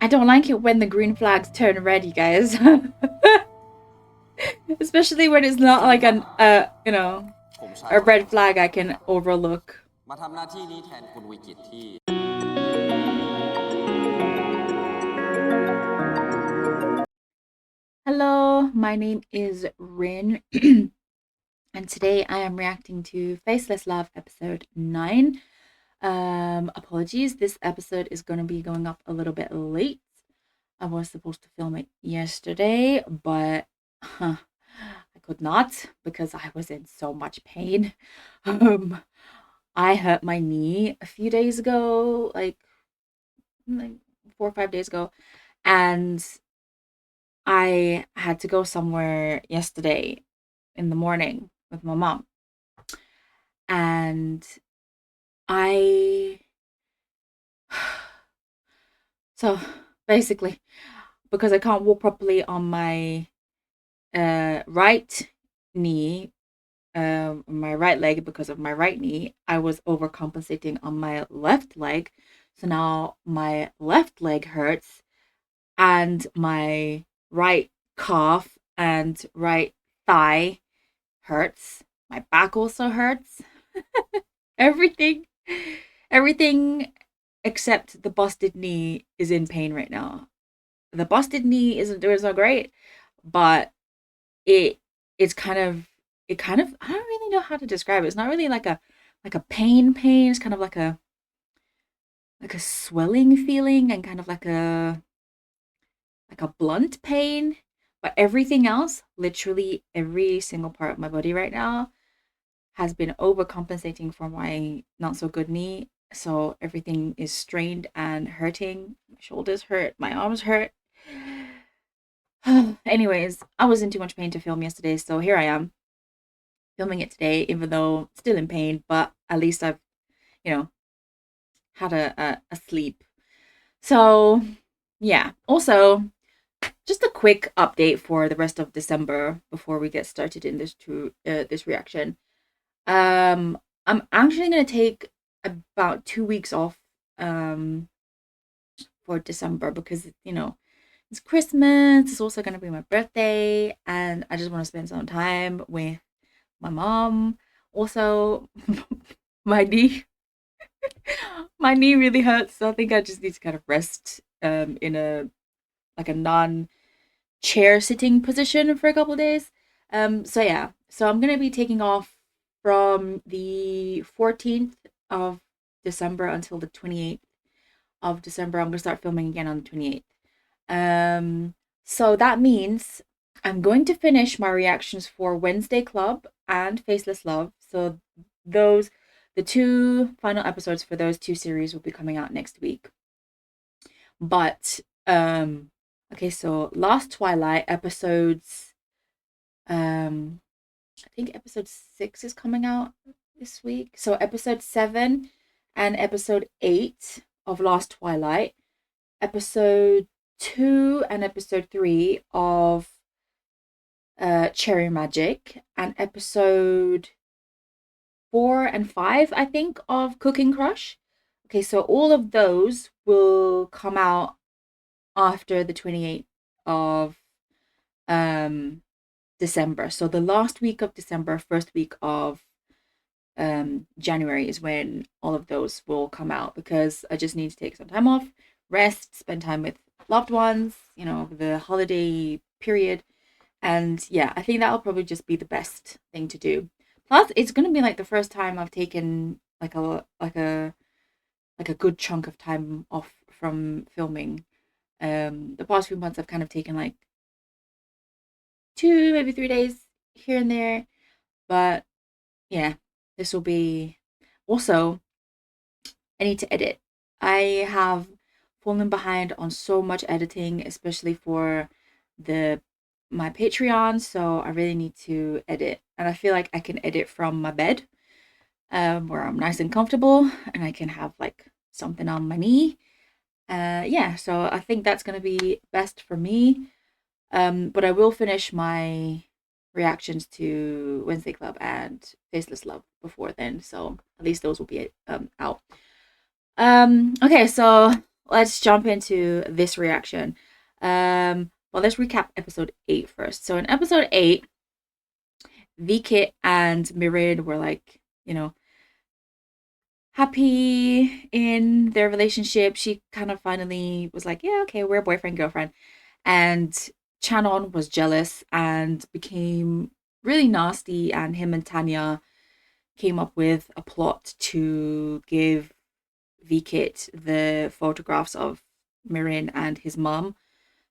I don't like it when the green flags turn red, you guys. Especially when it's not like a red flag I can overlook. Hello, my name is Rin, and today I am reacting to Faceless Love episode 9. Apologies, this episode is going to be going up a little bit late. I was supposed to film it yesterday, but I could not because I was in so much pain. Um, I hurt my knee a few days ago, like 4 or 5 days ago, and I had to go somewhere yesterday in the morning with my mom. And I so basically, because I can't walk properly on my right knee, my right leg because of my right knee, I was overcompensating on my left leg. So now my left leg hurts and my right calf and right thigh hurts. My back also hurts. everything everything except the busted knee is in pain right now. The busted knee isn't doing so great, but it it's kind of I don't really know how to describe it. It's not really like a pain. It's kind of like a swelling feeling and kind of like a blunt pain. But everything else, literally every single part of my body right now, has been overcompensating for my not so good knee. So everything is strained and hurting. My shoulders hurt, my arms hurt. Anyways, I was in too much pain to film yesterday, so here I am filming it today, even though still in pain, but at least I've, you know, had a sleep. So yeah. Also, just a quick update for the rest of December before we get started in this reaction. I'm actually gonna take about 2 weeks off for December because it's Christmas. It's also gonna be my birthday, and I just want to spend some time with my mom. Also, my knee my knee really hurts, so I think I just need to kind of rest in a non chair sitting position for a couple of days. So yeah, so I'm gonna be taking off from the 14th of December until the 28th of December. I'm gonna start filming again on the 28th. So that means I'm going to finish my reactions for Wednesday Club and Faceless Love. So those the two final episodes for those two series will be coming out next week. But okay, so Last Twilight episodes, I think episode 6 is coming out this week. So episode 7 and episode 8 of Last Twilight, episode 2 and episode 3 of Cherry Magic, and episode 4 and 5, I think, of Cooking Crush. Okay, so all of those will come out after the 28th of December. So the last week of December, first week of January is when all of those will come out, because I just need to take some time off, rest, spend time with loved ones, the holiday period. And yeah, I think that'll probably just be the best thing to do. Plus, it's gonna be like the first time I've taken like a good chunk of time off from filming. The past few months I've kind of taken like 2, maybe 3 days here and there. But yeah, this will be also, I need to edit. I have fallen behind on so much editing, especially for the my Patreon, so I really need to edit. And I feel like I can edit from my bed, where I'm nice and comfortable and I can have like something on my knee. Yeah, so I think that's gonna be best for me. But I will finish my reactions to Wednesday Club and Faceless Love before then, so at least those will be out. Okay, so let's jump into this reaction. Well, let's recap episode 8 first. So in episode 8, V-Kit and Mirin were like, happy in their relationship. She kind of finally was like, yeah, okay, we're boyfriend, girlfriend. And Chanon was jealous and became really nasty, and him and Tanya came up with a plot to give V-Kit the photographs of Mirin and his mum.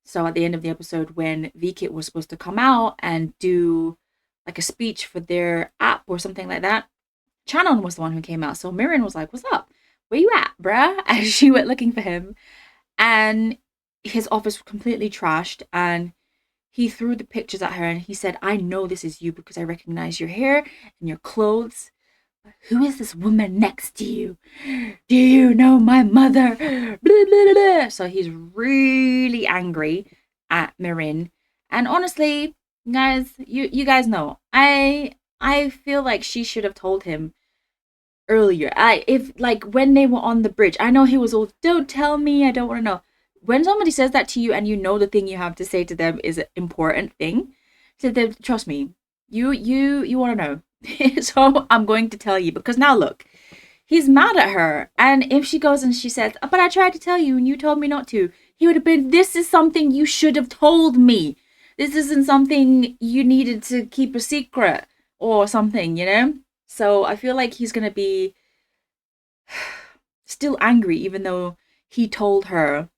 So at the end of the episode, when V-Kit was supposed to come out and do like a speech for their app or something like that, Chanon was the one who came out. So Mirin was like, what's up? Where you at, bruh? And she went looking for him. And his office was completely trashed. And he threw the pictures at her and he said, I know this is you because I recognize your hair and your clothes. Who is this woman next to you? Do you know my mother? Blah, blah, blah. So he's really angry at Mirin. And honestly, guys, you guys know, I feel like she should have told him earlier. If like when they were on the bridge, I know he was all, don't tell me, I don't want to know. When somebody says that to you and you know the thing you have to say to them is an important thing, so then trust me, you want to know. So I'm going to tell you, because now look, he's mad at her, and if she goes and she says, but I tried to tell you and you told me not to, he would have been, this is something you should have told me. This isn't something you needed to keep a secret or something, So I feel like he's gonna be still angry even though he told her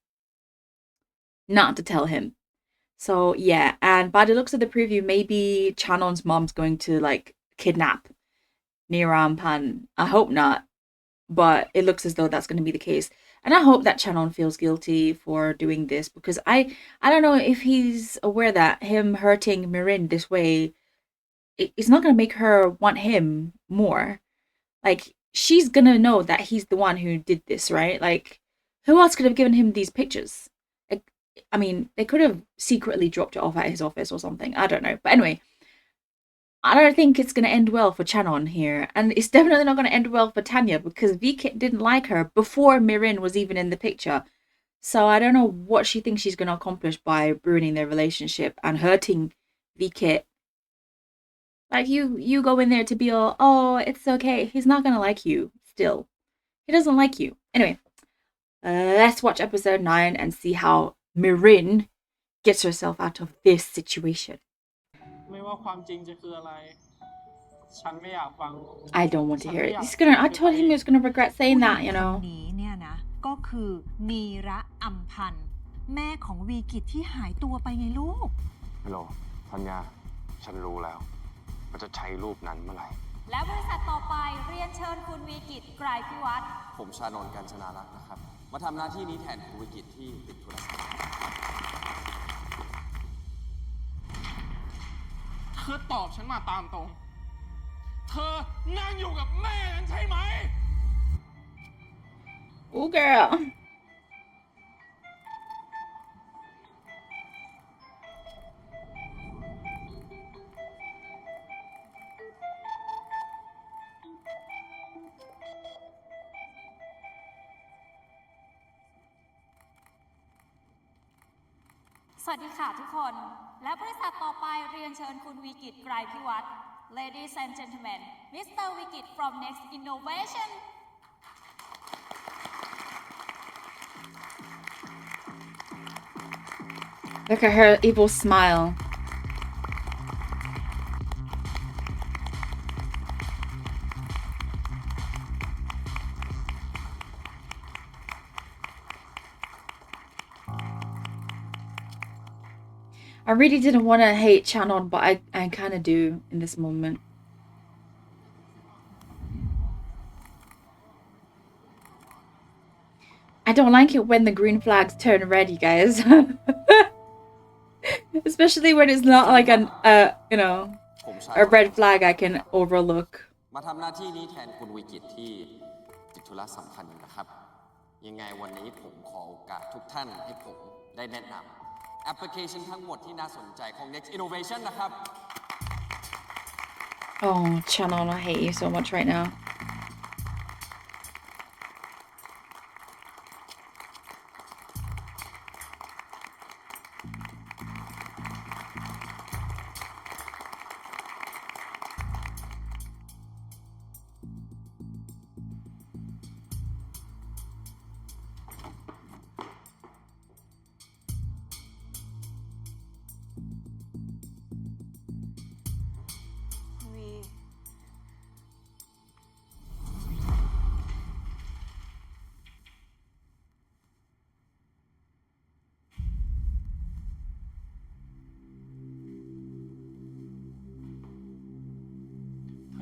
not to tell him. So yeah, and by the looks of the preview, maybe Chanon's mom's going to like kidnap Niram Pan. I hope not, but it looks as though that's going to be the case. And I hope that Chanon feels guilty for doing this, because I don't know if he's aware that him hurting Mirin this way, it's not going to make her want him more. Like, she's going to know that he's the one who did this, right? Like, who else could have given him these pictures? Like, I mean, they could have secretly dropped it off at his office or something. I don't know. But anyway, I don't think it's going to end well for Chanon here. And it's definitely not going to end well for Tanya, because V-Kit didn't like her before Mirin was even in the picture. So I don't know what she thinks she's going to accomplish by ruining their relationship and hurting V-Kit. Like, you go in there to be all, oh, it's okay. He's not going to like you still. He doesn't like you. Anyway, let's watch episode 9 and see how Mirin gets herself out of this situation. ไม่ว่าความจริงจะคืออะไรฉันไม่อยากฟัง I don't want to hear it. I told him he was gonna regret saying that, นี้เนี่ยนะก็คือมีระอัมพันธ์แม่ของวีกิจที่หายตัวไปไงลูกฮัลโหลธัญญาฉันรู้แล้วว่าจะใช้รูปนั้นเมื่อไหร่และบริษัทต่อไปเรียนเชิญคุณวีกิจไกรพิวัตรผมชานนท์กัญชนารักษ์นะครับมาทำหน้าที่นี้แทนคุณวีกิจที่ติดธุระเธอตอบฉันมาตามตรงเธอนั่งอยู่กับแม่ฉันใช่ไหม Oh, girl. Ladies and gentlemen, Mr. Wikit from Next Innovation. Look at her evil smile. I really didn't want to hate Chanon, but I kind of do in this moment. I don't like it when the green flags turn red, you guys. Especially when it's not like a red flag I can overlook. มาทำหน้าที่นี้แทนคุณวิกิตที่ติดธุระสำคัญอยู่นะครับยังไงวันนี้ผมขอโอกาสทุกท่านให้ผมได้แนะนำแอปพลิเคชันทั้งหมดที่น่าสนใจของ Next Innovation นะครับ Oh, Chanon, I hate you so much right now.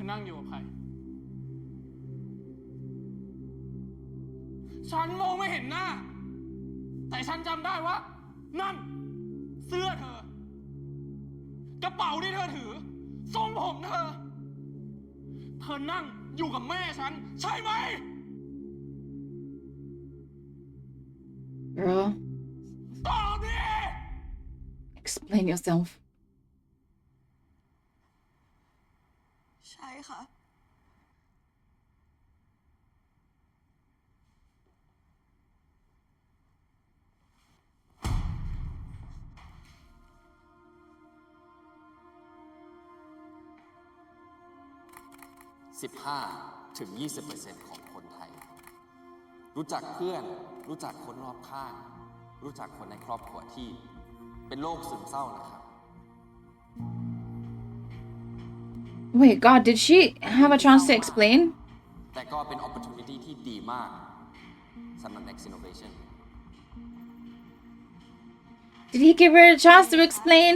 นั่งอยู่กับใครฉันมองไม่เห็นหน้าแต่ฉันจำได้ว่านั่นเสื้อเธอกระเป๋าที่เธอถือทรงผมเธอนั่งอยู่กับแม่ฉันใช่ไหม Girl, ตอบดิ explain yourself. ใช่ค่ะ 15 ถึง 20% ของคนไทย รู้จักเพื่อนรู้จักคนรอบข้าง รู้จักคนในครอบครัวที่เป็นโรคซึมเศร้านะครับ Wait, God, did she have a chance to explain? แต่ก็เป็น opportunity ที่ดีมากสำหรับ next innovation Did he give her a chance to explain?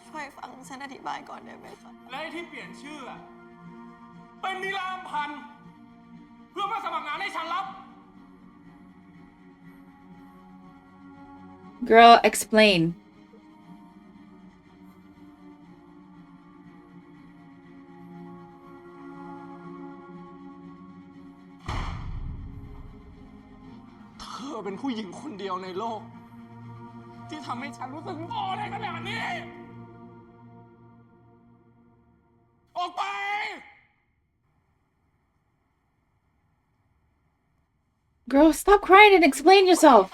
ช่วยฟังฉันอธิบายก่อนได้ไหมคะ และไอ้ที่เปลี่ยนชื่ออะเป็นนิรามพันธ์เพื่อมาสมัครงานให้ฉันรับ Girl, explain. เธอเป็นผู้หญิงคนเดียวในโลก ที่ทำให้ฉันรู้สึกโง่ได้ขนาดนี้ ออกไป Girl, stop crying and explain yourself.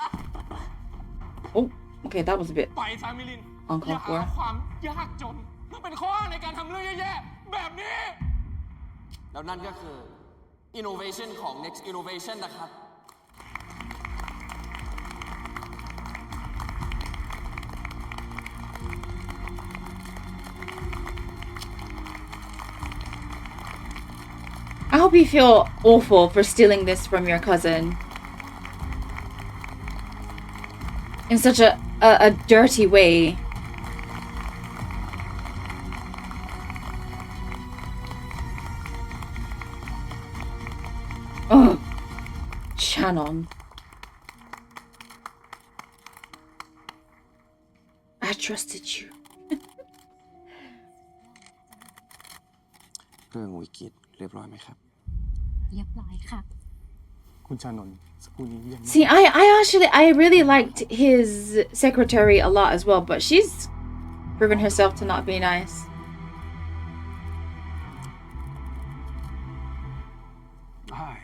Oh, okay, that was a bit ไปซามิลิน uncalled อย่า for. หาความยากจนมาเป็นข้ออ้างในการทำเรื่องแย่ๆแบบนี้ แล้วนั่นก็คือ innovation ของ next innovation นะครับ I hope you feel awful for stealing this from your cousin. In such a dirty way. Oh, Shannon. I trusted you. เรื่องวิกฤตเรียบร้อยไหมครับ เรียบร้อยค่ะ คุณชานนท์สักครู่นี้เยี่ยมมาก See, I really liked his secretary a lot as well, but she's proven herself to not be nice. Hi,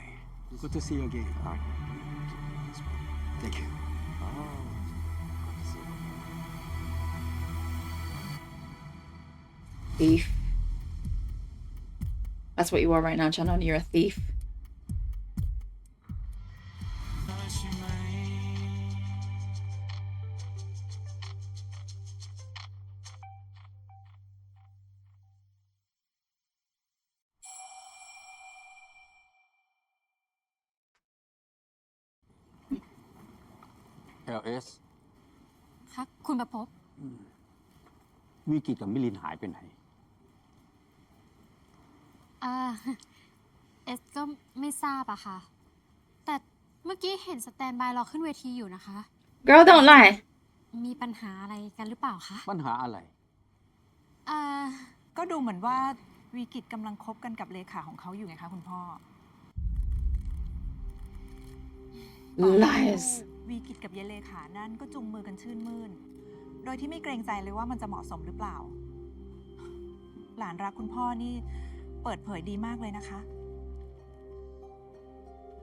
good to see you again. Thank you. Thief. That's what you are right now, Shannon. You're a thief. LS ค่ะ คุณประพบ วิกิกับมิลินหายไปไหน อ่า เอสก็ไม่ทราบอะค่ะ แต่เมื่อกี้เห็นสแตนบายรอขึ้นเวทีอยู่นะคะ Girl, don't lie. มีปัญหาอะไรกันหรือเปล่าคะ ปัญหาอะไร อ่า ก็ดูเหมือนว่าวีกิตกำลังคบกันกับเลขาของเขาอยู่ไงคะคุณพ่อ Lies. วีกิตกับยายเลขานั่นก็จุงมือกันชื่นมื่น โดยที่ไม่เกรงใจเลยว่ามันจะเหมาะสมหรือเปล่า หลานรักคุณพ่อนี่เปิดเผยดีมากเลยนะคะ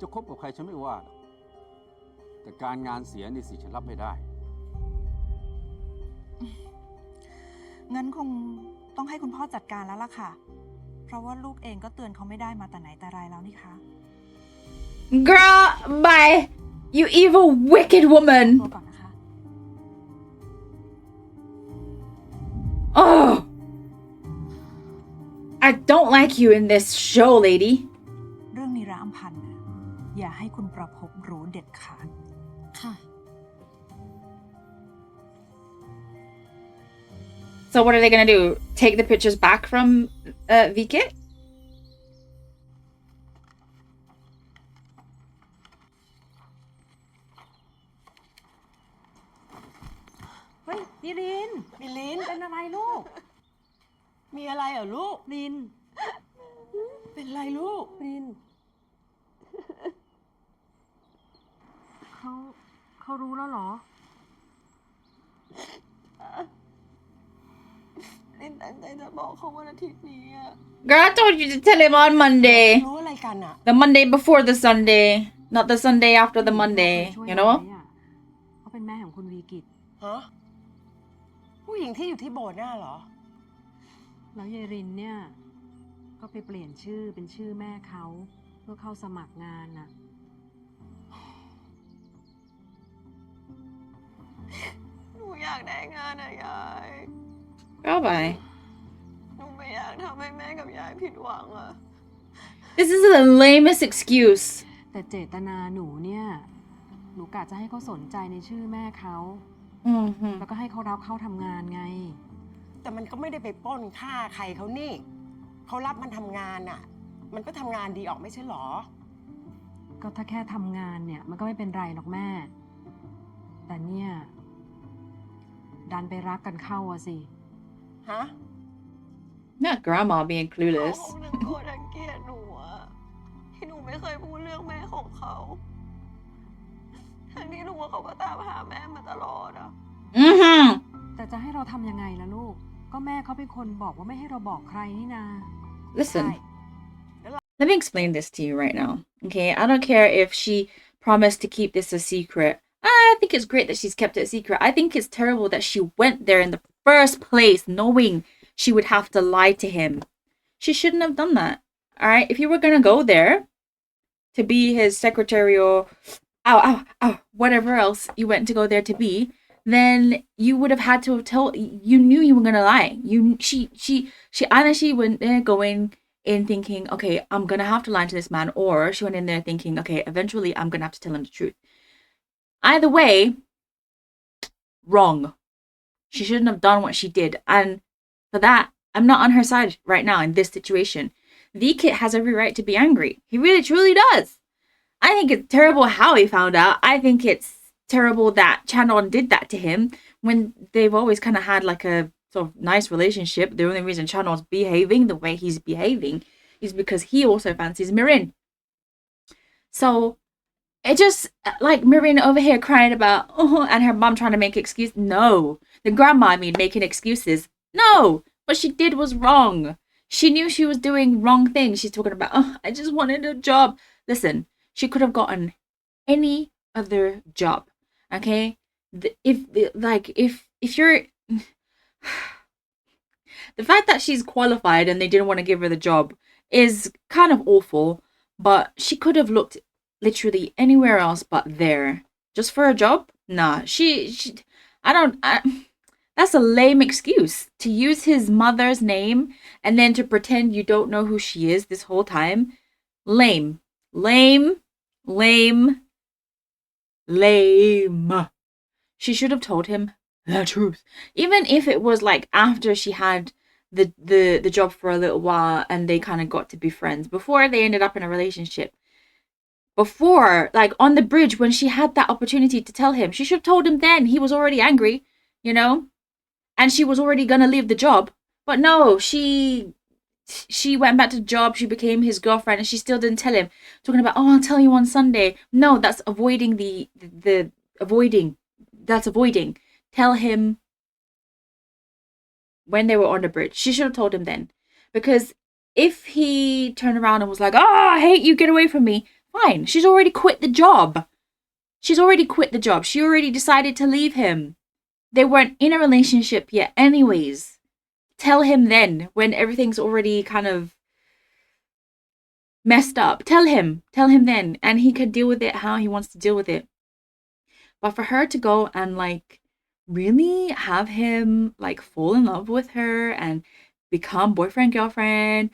จะคบกับใครฉันไม่ว่าหรอกแต่การงานเสียนี่สิฉันรับไม่ได้ งั้นคงต้องให้คุณพ่อจัดการแล้วล่ะค่ะ เพราะว่าลูกเองก็เตือนเขาไม่ได้มาแต่ไหนแต่ไรแล้วนี่คะ Girl, bye. You evil, wicked ตัว woman. ก่อนนะคะ Oh. I don't like you in this show, lady. เรื่องนิรอัมพันธ์น่ะอย่าให้คุณประพบรู้เด็ดขาด ค่ะ So what are they gonna do? Take the pictures back from Vikit? เฮ้ยมิริน มิลิน เป็นอะไรลูก มีอะไรเหรอลูก ลิน เป็นไรลูก ลินเขารู้แล้วเหรอ ลินตั้งใจจะบอกเขาวันอาทิตย์นี้อะ Girl, I told you to tell him on Monday. รู้อะไรกันอะ The Monday before the Sunday. Not the Sunday after the Monday. You know? เขาเป็นแม่ของคุณวีกิต ฮะ ผู้หญิงที่อยู่ที่โบสถ์น่ะเหรอ แล้วยายรินเนี่ย ก็ไปเปลี่ยนชื่อเป็นชื่อแม่เขาเพื่อเข้าสมัครงานน่ะ หนูอยากได้งานอะยาย Girl, bye. หนูไม่อยากทำให้แม่กับยายผิดหวังอะ This is the lamest excuse. แต่เจตนาหนูเนี่ย หนูกะจะให้เขาสนใจในชื่อแม่เขา Mm-hmm. แล้วก็ให้เขารับเข้าทำงานไง แต่มันก็ไม่ได้ไปปล้นฆ่าใครเขานี่ เขารับมันทำงานอะมันก็ทำงานดีออกไม่ใช่หรอ ก็ถ้าแค่ทำงานเนี่ย มันก็ไม่เป็นไรหรอกแม่ แต่เนี่ย ดันไปรักกันเข้าอะสิ ฮะ Not grandma being เขา clueless. คงทั้งโกรธทั้งเกลียดหนูอะที่หนูไม่เคยพูดเรื่องแม่ของเขา ทั้งที่รู้ว่าเขาก็ตามหาแม่มาตลอดอะ Mm-hmm. แต่จะให้เราทำยังไงล่ะลูก ก็แม่เขาเป็นคนบอกว่าไม่ให้เราบอกใครนี่นา Listen. Let me explain this to you right now. Okay, I don't care if she promised to keep this a secret. I think it's great that she's kept it a secret. I think it's terrible that she went there in the first place knowing she would have to lie to him. She shouldn't have done that. All right, if you were going to go there to be his secretary or whatever else you went to go there to be, then you would have had to have told, you knew you were going to lie. She honestly went there going in thinking, okay, I'm going to have to lie to this man, or she went in there thinking, okay, eventually I'm going to have to tell him the truth. Either way, wrong. She shouldn't have done what she did. And for that, I'm not on her side right now in this situation. The kid has every right to be angry. He really, truly does. I think it's terrible how he found out. I think it's terrible that Chanon did that to him when they've always kind of had like a sort of nice relationship. The only reason Chanon's behaving the way he's behaving is because he also fancies Mirin. So it just like Mirin over here crying about, oh, and her mom trying to make excuses. No, the grandma, I mean, making excuses. No, what she did was wrong. She knew she was doing wrong things. She's talking about, oh, I just wanted a job. Listen, she could have gotten any other job. Okay, if you're the fact that she's qualified and they didn't want to give her the job is kind of awful, but she could have looked literally anywhere else but there just for a job. Nah, that's a lame excuse to use his mother's name and then to pretend you don't know who she is this whole time. Lame. She should have told him the truth. Even if it was like after she had the job for a little while and they kind of got to be friends, before they ended up in a relationship. Before, like on the bridge when she had that opportunity to tell him, she should have told him then. He was already angry, you know? And she was already gonna leave the job. But no, she went back to the job, she became his girlfriend, and she still didn't tell him. Talking about, oh, I'll tell you on Sunday. No, that's avoiding that's avoiding. Tell him when they were on the bridge. She should have told him then. Because if he turned around and was like, oh, I hate you, get away from me. Fine, she's already quit the job. She already decided to leave him. They weren't in a relationship yet anyways. Tell him then, when everything's already kind of messed up. Tell him then, and he could deal with it how he wants to deal with it. But for her to go and like really have him like fall in love with her and become boyfriend, girlfriend,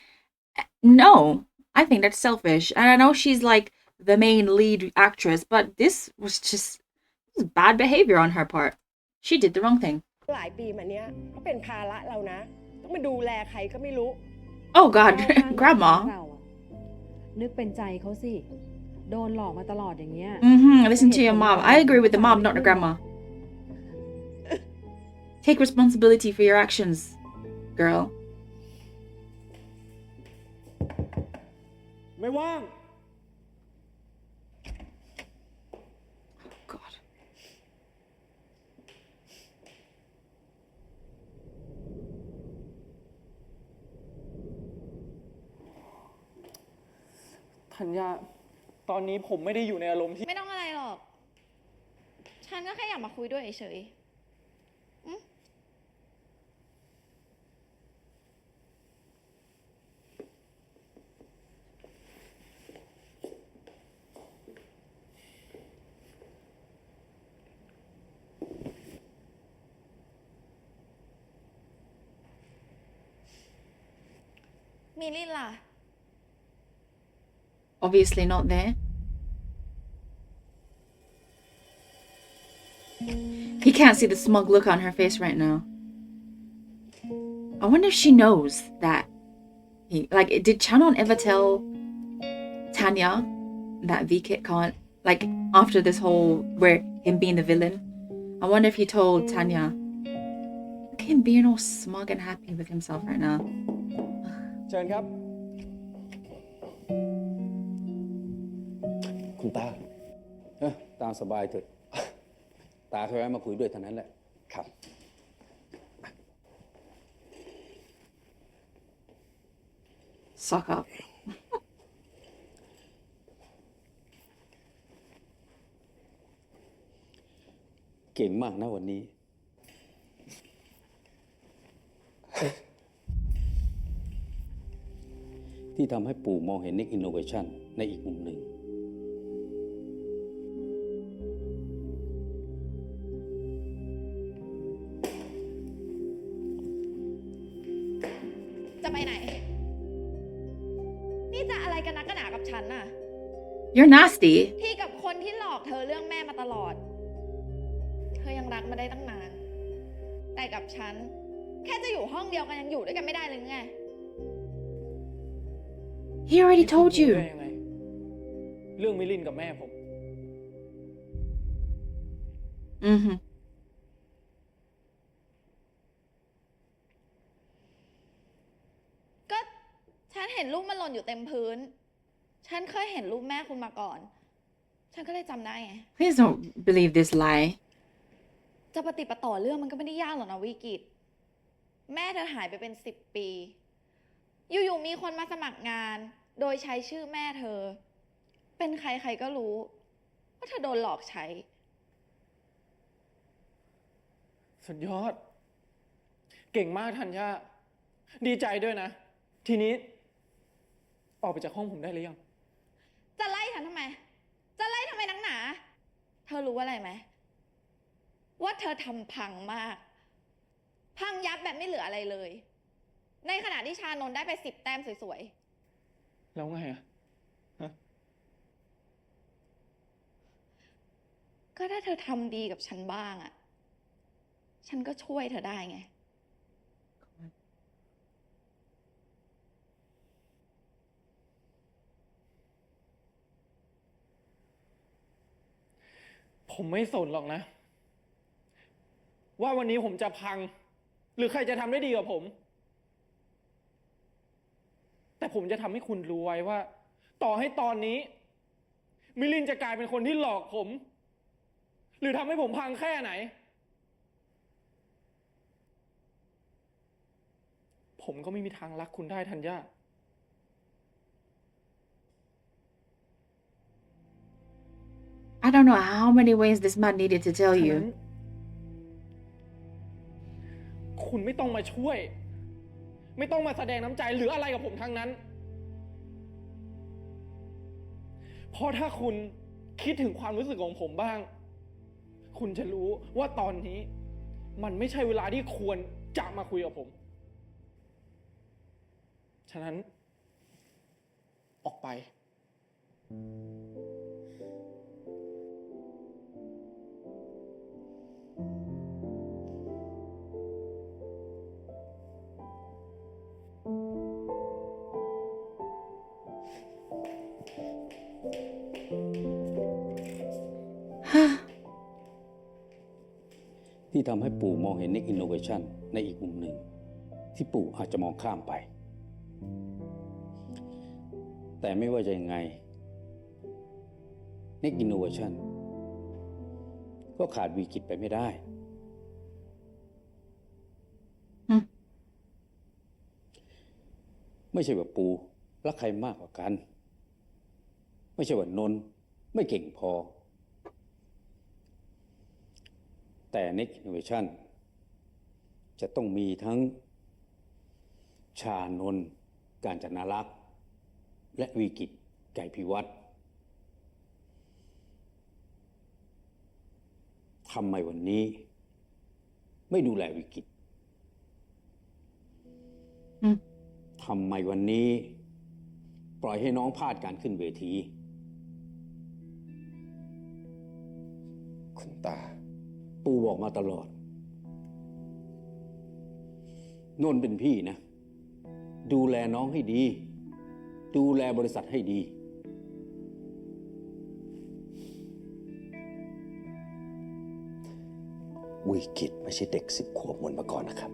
no, I think that's selfish. And I know she's like the main lead actress, but this was bad behavior on her part. She did the wrong thing. หลายปีมาเนี้ยเขาเป็นภาระเรานะ ต้องมาดูแลใครก็ไม่รู้ Oh God, grandma. นึกเป็นใจเขาสิ โดนหลอกมาตลอดอย่างเงี้ย Listen to your mom. I agree with the mom, not the grandma. Take responsibility for your actions, girl. ไม่ว่าง God. ธัญญาตอนนี้ผมไม่ได้อยู่ในอารมณ์ที่ ไม่ต้องอะไรหรอก ฉันก็แค่อยากมาคุยด้วยเฉยๆอืม มิลินล่ะ Obviously not there. He can't see the smug look on her face right now. I wonder if she knows that did Chanon ever tell Tanya that V-Kit can't, like, after this whole, where him being the villain? I wonder if he told Tanya. Look at him being all smug and happy with himself right now. เชิญครับ คุณตา ตามสบายเถอะ ตาแค่แวะมาคุยด้วยเท่านั้นแหละ ครับ Suck up. เก่งมากนะวันนี้ ที่ทำให้ปู่มองเห็น Next Innovation ในอีกมุมหนึ่ง จะไปไหน นี่จะอะไรกันนักกันหนากับฉันน่ะ You're nasty. ที่กับคนที่หลอกเธอเรื่องแม่มาตลอด เธอยังรักมาได้ตั้งนาน แต่กับฉัน แค่จะอยู่ห้องเดียวกันยังอยู่ด้วยกันไม่ได้เลยไง He already told ได้ you. ยังไง เรื่องมิลินกับแม่ผม Mm-hmm. ก็ฉันเห็นรูปมันหล่นอยู่เต็มพื้น ฉันเคยเห็นรูปแม่คุณมาก่อน ฉันก็เลยจำได้ไง Please don't believe this lie. จะปฏิปต่อเรื่องมันก็ไม่ได้ยากหรอกนะวิกิตแม่เธอหายไปเป็น10 ปี อยู่ๆมีคนมาสมัครงาน โดยใช้ชื่อแม่เธอ เป็นใครๆก็รู้ว่าเธอโดนหลอกใช้ สุดยอด เก่งมากธัญญาดีใจด้วยนะ ทีนี้ ออกไปจากห้องผมได้หรือยัง จะไล่ฉันทำไม จะไล่ทำไมนักหนา เธอรู้อะไรไหม ว่าเธอทำพังมาก พังยับแบบไม่เหลืออะไรเลย ในขณะที่ชานนท์ได้ไป10 แต้มสวย แล้วไงอะฮะ ๆ ก็ถ้าเธอทำดีกับฉันบ้างอะฉันก็ช่วยเธอได้ไง ผมไม่สนหรอกนะ ว่าวันนี้ผมจะพัง หรือใครจะทำได้ดีกว่าผม แต่ผมจะทำให้คุณรู้ไว้ว่า ต่อให้ตอนนี้ มิลินจะกลายเป็นคนที่หลอกผม หรือทำให้ผมพังแค่ไหน ผมก็ไม่มีทางรักคุณได้ธัญญา I don't know how many ways this man needed to tell ฉะ you. นั้นคุณไม่ต้องมาช่วย ไม่ต้องมาแสดงน้ำใจหรืออะไรกับผมทั้งนั้น เพราะถ้าคุณคิดถึงความรู้สึกของผมบ้าง คุณจะรู้ว่าตอนนี้ มันไม่ใช่เวลาที่ควรจะมาคุยกับผม ฉะนั้น ออกไป ท ที่ทำให้ปู่มองเห็น Next Innovation ในอีกมุมหนึ่งที่ปู่อาจจะมองข้ามไป แต่ไม่ว่าจะยังไง Next Innovation ก็ขาดวีกิจไปไม่ได้ ไม่ใช่ว่าปูรักใครมากกว่ากัน ไม่ใช่ว่านนท์ไม่เก่งพอ แต่ Next Innovation จะต้องมีทั้งชานนท์กาญจนารักษ์และวีกิจไก่พิวัตรทำไมวันนี้ไม่ดูแลวีกิจทำไมวันนี้ปล่อยให้น้องพลาดการขึ้นเวที คุณตา ปู่บอกมาตลอดนนท์เป็นพี่นะ ดูแลน้องให้ดี ดูแลบริษัทให้ดี วิกิตไม่ใช่เด็ก10 ขวบเหมือนเมื่อก่อนนะครับ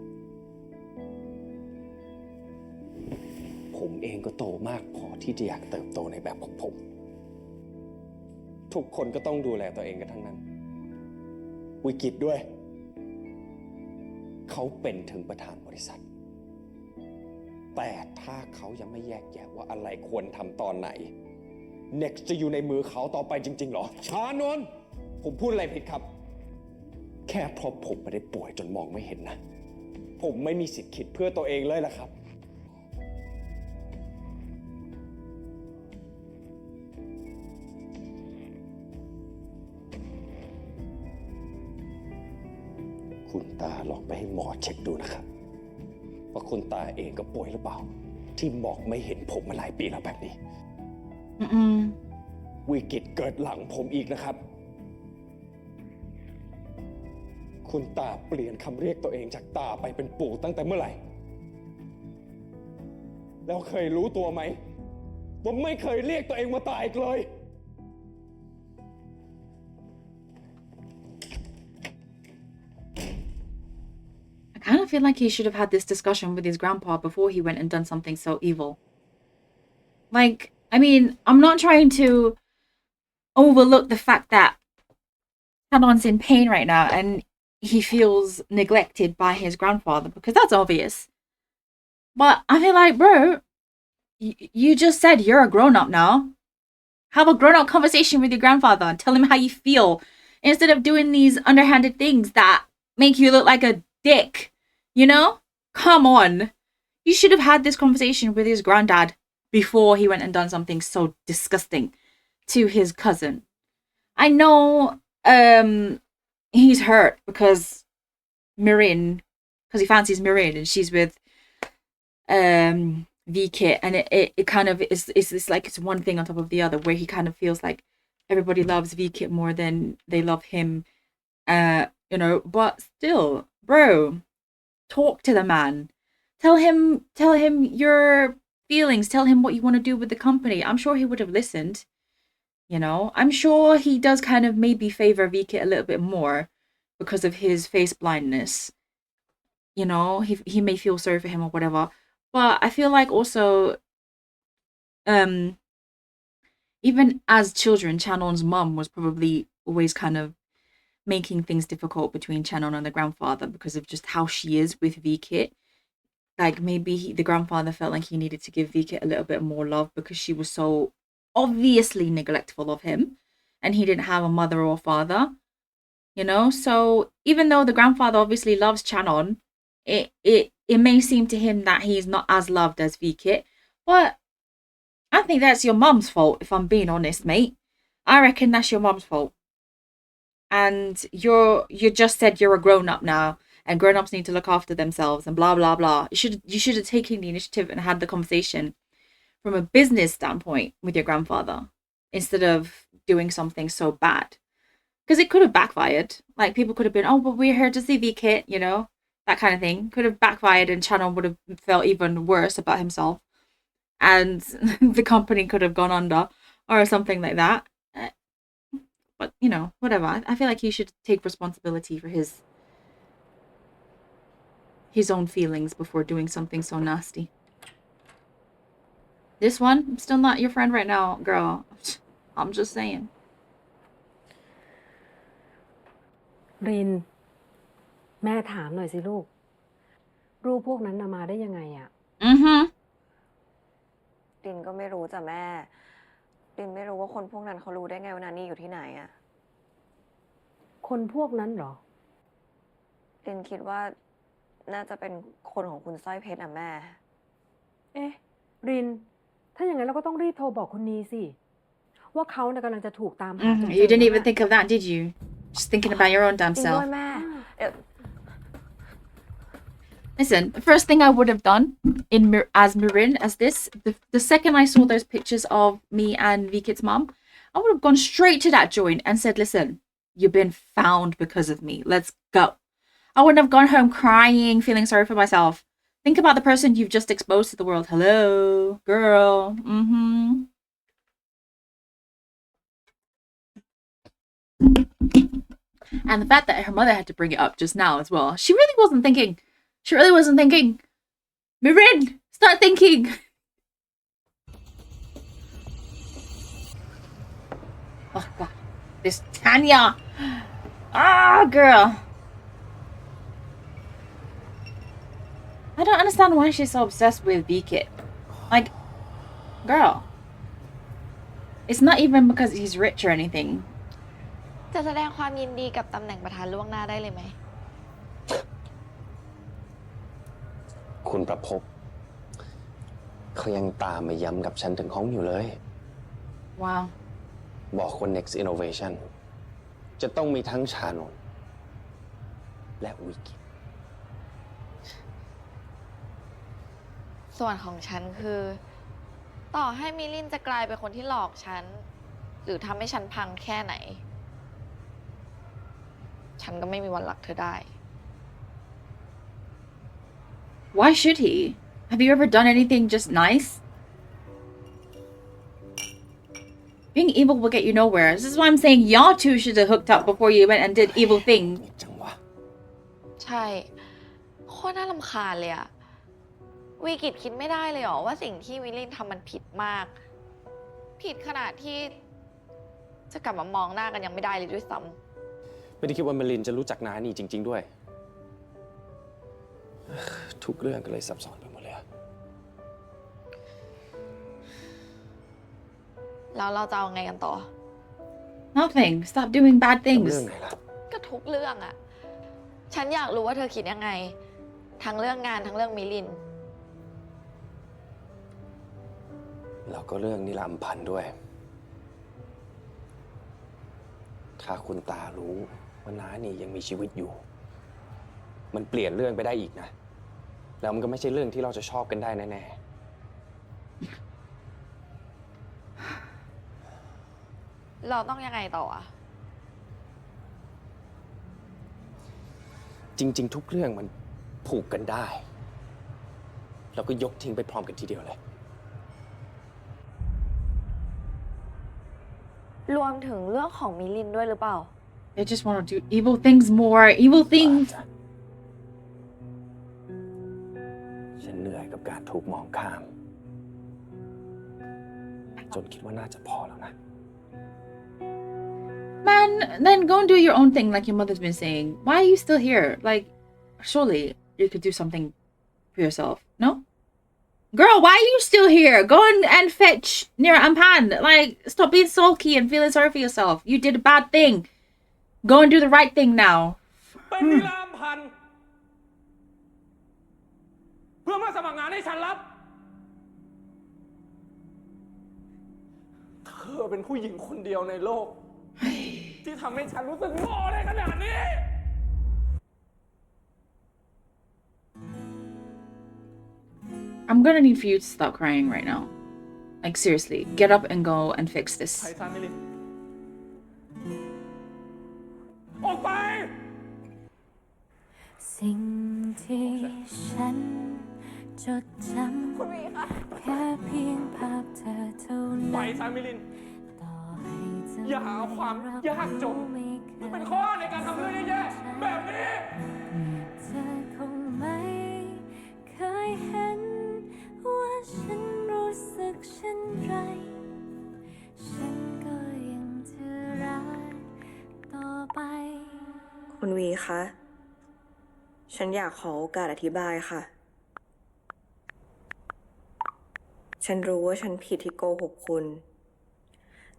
ผมเองก็โตมากพอที่จะอยากเติบโตในแบบของผม ทุกคนก็ต้องดูแลตัวเองกันทั้งนั้น วิกิตด้วย เขาเป็นถึงประธานบริษัท แต่ถ้าเขายังไม่แยกแยะว่าอะไรควรทำตอนไหน Next จะอยู่ในมือเขาต่อไปจริงๆหรอ ชานนท์ผมพูดอะไรผิดครับ แค่เพราะผมไม่ได้ป่วยจนมองไม่เห็นนะ ผมไม่มีสิทธิ์คิดเพื่อตัวเองเลยล่ะครับ คุณตาลองไปให้หมอเช็คดูนะครับว่าคุณตาเองก็ป่วยหรือเปล่า ที่มองไม่เห็นผมมาหลายปีแล้วแบบนี้ วิกฤตเกิดหลังผมอีกนะครับ คุณตาเปลี่ยนคำเรียกตัวเองจากตาไปเป็นปู่ตั้งแต่เมื่อไหร่ แล้วเคยรู้ตัวไหมว่าไม่เคยเรียกตัวเองว่าตาอีกเลย I kind of feel like he should have had this discussion with his grandpa before he went and done something so evil. Like, I mean, I'm not trying to overlook the fact that Shannon's in pain right now and he feels neglected by his grandfather, because that's obvious. But I feel like, bro, you just said you're a grown-up now. Have a grown-up conversation with your grandfather and tell him how you feel, instead of doing these underhanded things that make you look like a dick, you know? Come on. You should have had this conversation with his granddad before he went and done something so disgusting to his cousin. I know he's hurt because Mirin, because he fancies Mirin and she's with V-Kit, and it kind of is this like it's one thing on top of the other, where he kind of feels like everybody loves V-Kit more than they love him, you know. But still, bro, talk to the man, tell him your feelings, tell him what you want to do with the company. I'm sure he would have listened, you know. I'm sure he does kind of maybe favor V-Kit a little bit more because of his face blindness, you know. He may feel sorry for him or whatever. But I feel like also, even as children, Channon's mum was probably always kind of making things difficult between Channon and the grandfather because of just how she is with V-Kit. Like, maybe the grandfather felt like he needed to give V-Kit a little bit more love because she was so obviously neglectful of him and he didn't have a mother or father, you know? So even though the grandfather obviously loves Channon, it may seem to him that he's not as loved as V-Kit, but I think that's your mum's fault, if I'm being honest, mate. I reckon that's your mum's fault. And you just said you're a grown-up now, and grown-ups need to look after themselves, and blah, blah, blah. You should have taken the initiative and had the conversation from a business standpoint with your grandfather, instead of doing something so bad. Because it could have backfired. Like, people could have been, oh, but we're here to see V-Kit, you know? That kind of thing could have backfired, and Channon would have felt even worse about himself, and the company could have gone under or something like that. But you know, whatever. I feel like he should take responsibility for his his own feelings before doing something so nasty. This one, I'm still not your friend right now, girl. I'm just saying. ริน แม่ถามหน่อยสิลูก รูปพวกนั้นน่ะมาได้ยังไงอะ Mm-hmm. รินก็ไม่รู้จ้ะแม่รินไม่รู้ว่าคนพวกนั้นเขารู้ได้ไงว่านานี่อยู่ที่ไหนอะ คนพวกนั้นเหรอ รินคิดว่าน่าจะเป็นคนของคุณสร้อยเพชรอะแม่ เอ๊ะ ริน ถ้าอย่างนั้นเราก็ต้องรีบโทรบอกคุณนีสิ ว่าเขาเนี่ยกำลังจะถูกตามหาจน You เจอ didn't แล้ว even น่ะ think of that, did you? Just thinking about your own damn จริง self. ด้วยแม่เดี๋ยว Listen, the first thing I would have done as Mirin, as this, the second I saw those pictures of me and Vikit's mom, I would have gone straight to that joint and said, listen, you've been found because of me. Let's go. I wouldn't have gone home crying, feeling sorry for myself. Think about the person you've just exposed to the world. Hello, girl. Mm-hmm. And the fact that her mother had to bring it up just now as well. She really wasn't thinking. She really wasn't thinking. Mirin, start thinking. Oh, God. This Tanya. Ah, girl. I don't understand why she's so obsessed with Vikit. Like, girl. It's not even because he's rich or anything. จะแสดงความยินดีกับตำแหน่งประธานล่วงหน้าได้เลยไหม คุณประภพเขายังตามมาย้ำกับฉันถึงห้องอยู่เลย Wow. บอกคน next innovation จะต้องมีทั้งชานนท์และวิกิต ส่วนของฉันคือ ต่อให้มิลินจะกลายเป็นคนที่หลอกฉัน หรือทำให้ฉันพังแค่ไหน ฉันก็ไม่มีวันรักเธอได้ Why should he? Have you ever done anything just nice? Being evil will get you nowhere. This is why I'm saying y'all two should have hooked up before you went and did evil things. จังวะ ใช่โคตรน่ารำคาญเลยอะวีกิตคิดไม่ได้เลยเหรอว่าสิ่งที่วิลลินทำมันผิดมาก ผิดขนาดที่จะกลับมามองหน้ากันยังไม่ได้เลยด้วยซ้ำ ไม่ได้คิดว่าเมลินจะรู้จักนานี่จริง ๆด้วย ทุกเรื่องก็เลยซับซ้อนไปหมดเลยอะ แล้วเราจะเอาไงกันต่อ Nothing. Stop doing bad เรื่ things. องไหนล่ะ ก็ทุกเรื่องอะฉันอยากรู้ว่าเธอคิดยังไง ทั้งเรื่องงานทั้งเรื่องมิลิน แล้วก็เรื่องนิรำพันธ์ด้วย ถ้าคุณตารู้ว่าน้านี่ยังมีชีวิตอยู่ มันเปลี่ยนเรื่องไปได้อีกนะ แล้วมันก็ไม่ใช่เรื่องที่เราจะชอบกันได้แน่ๆ เราต้องยังไงต่ออะ จริง ๆ ทุกเรื่องมันผูกกันได้ แล้วก็ยกทิ้งไปพร้อมกันทีเดียวเลย รวมถึงเรื่องของมิลินด้วยหรือเปล่า They just want to do evil things more. Evil things. ฉันเหนื่อยกับการถูกมองข้าม จนคิดว่าน่าจะพอแล้วนะ Man, then go and do your own thing like your mother's been saying. Why are you still here? Like, surely you could do something for yourself, no? Girl, why are you still here? Go and fetch Nira Ampan. Like, stop being sulky and feeling sorry for yourself. You did a bad thing. Go and do the right thing now. เป็นนิรามพันธ์เพื่อมาสมัครงานให้ฉันรับ เธอเป็นผู้หญิงคนเดียวในโลก ที่ทำให้ฉันรู้สึกโง่ได้ขนาดนี้ I'm gonna need for you to stop crying right now. Like, seriously, get up and go and fix ไท this. ซานมิลิน ออกไป สิ่งที่ฉันจดจำแค่เพียงภาพเธอเท่า ไป นั้น ซานมิลิน ต่อให้จะ อย่าหาความยากจน ไม่เคย เป็นข้อในการทำเรื่องแย่ๆแบบนี้ เธอคงไม่ คุณวีคะ ฉันอยากขอโอกาสอธิบายค่ะ ฉันรู้ว่าฉันผิดที่โกหกคุณ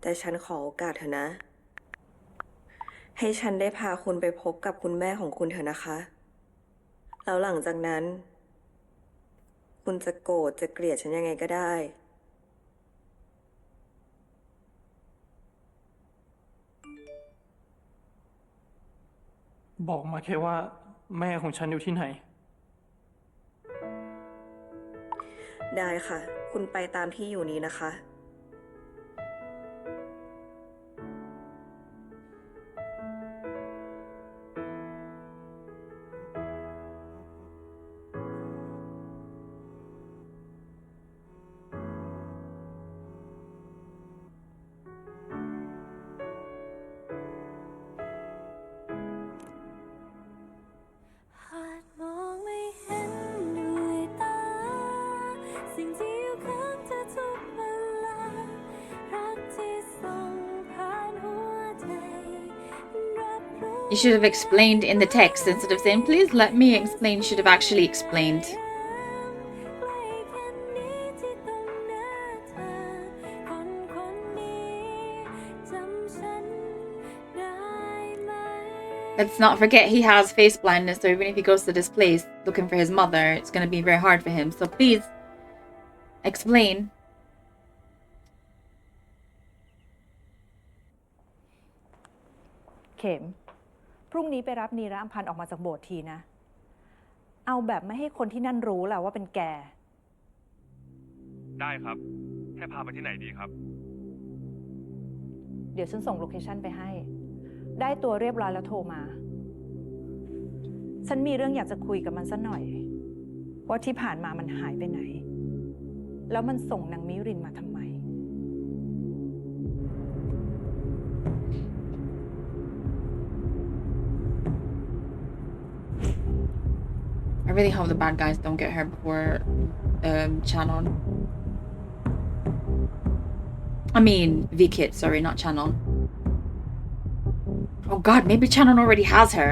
แต่ฉันขอโอกาสเถอะนะ ให้ฉันได้พาคุณไปพบกับคุณแม่ของคุณเถอะนะคะ แล้วหลังจากนั้น คุณจะโกรธจะเกลียดฉันยังไงก็ได้ บอกมาแค่ว่าแม่ของฉันอยู่ที่ไหน ได้ค่ะ คุณไปตามที่อยู่นี้นะคะ หากมองไม่เห็นด้วยตาสิ่งที่อยู่ข้างเธอทุกเวลารักที่ส่งผ่านหัวใจรับรู้ You should have explained in the text instead of saying, please let me explain. You should have actually explained. ใกล้แค่นี้ที่ตรงหน้าเธอคนคนนี้จำฉันได้ไหม Let's not forget he has face blindness, so even if he goes to this place looking for his mother, it's going to be very hard for him. So please explain. เข็ม พรุ่งนี้ไปรับนีระอัมพันธ์ออกมาจากโบสถ์ทีนะ เอาแบบไม่ให้คนที่นั่นรู้แหละว่าเป็นแก ได้ครับ ให้พาไปที่ไหนดีครับ เดี๋ยวฉันส่งโลเคชั่นไปให้ ได้ตัวเรียบร้อยแล้วโทรมา ฉันมีเรื่องอยากจะคุยกับมันสักหน่อย ว่าที่ผ่านมามันหายไปไหน แล้วมันส่งนางมิรินมาทำไม I really hope the bad guys don't get her before Shannon. I mean, V-Kid, sorry, not Shannon. Oh god, maybe Shannon already has her.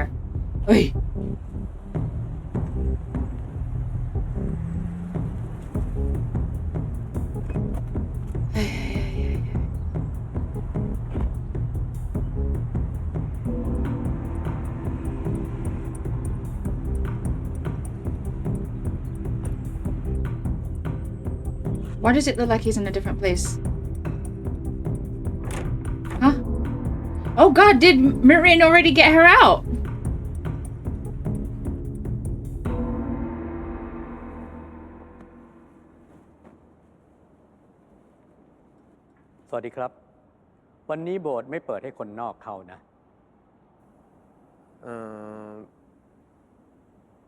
Oi. Why does it look like he's in a different place? Huh? Oh god, did Mirin already get her out? สวัสดีครับ วันนี้โบสถ์ไม่เปิดให้คนนอกเข้านะ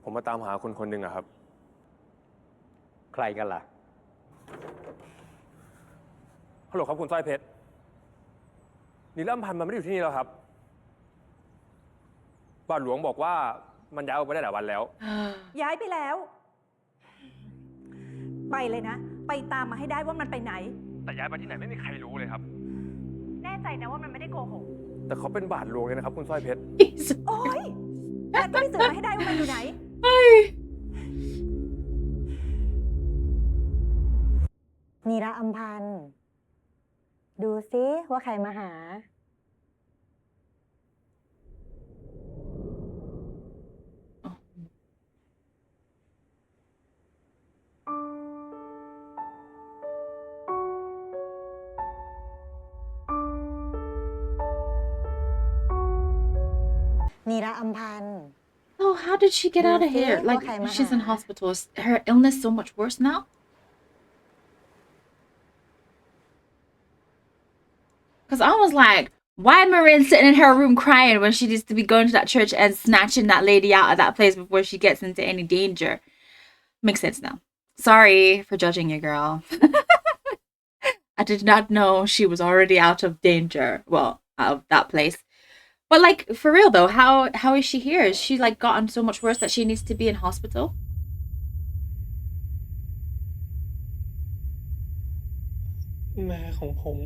ผมมาตามหาคนคนหนึ่งอะครับ ใครกันล่ะ ฮัลโหลครับคุณสร้อยเพชรนิรัมพันธ์มันไม่ได้อยู่ที่นี่แล้วครับบาทหลวงบอกว่ามันย้ายออกไปได้หลายวันแล้ว ย้ายไปแล้ว ไปเลยนะ ไปตามมาให้ได้ว่ามันไปไหน แต่ย้ายไปที่ไหนไม่มีใครรู้เลยครับ แน่ใจนะว่ามันไม่ได้โกหก แต่เขาเป็นบาทหลวงเลยนะครับคุณสร้อยเพชร โอ๊ยแล้วก็ไปสืบมาให้ได้ว่ามันอยู่ไหน นีระอัมพันธ์ดูซิว่าใครมาหา นีระอัมพันธ์ Oh, how did she get out of here? Like, she's in hospital. Is her illness so much worse now? Because I was like, why Mirin sitting in her room crying when she needs to be going to that church and snatching that lady out of that place before she gets into any danger? Makes sense now. Sorry for judging you, girl. I did not know she was already out of danger. Well, out of that place. But like, for real though, how is she here? Is she like gotten so much worse that she needs to be in hospital? แม่ของผม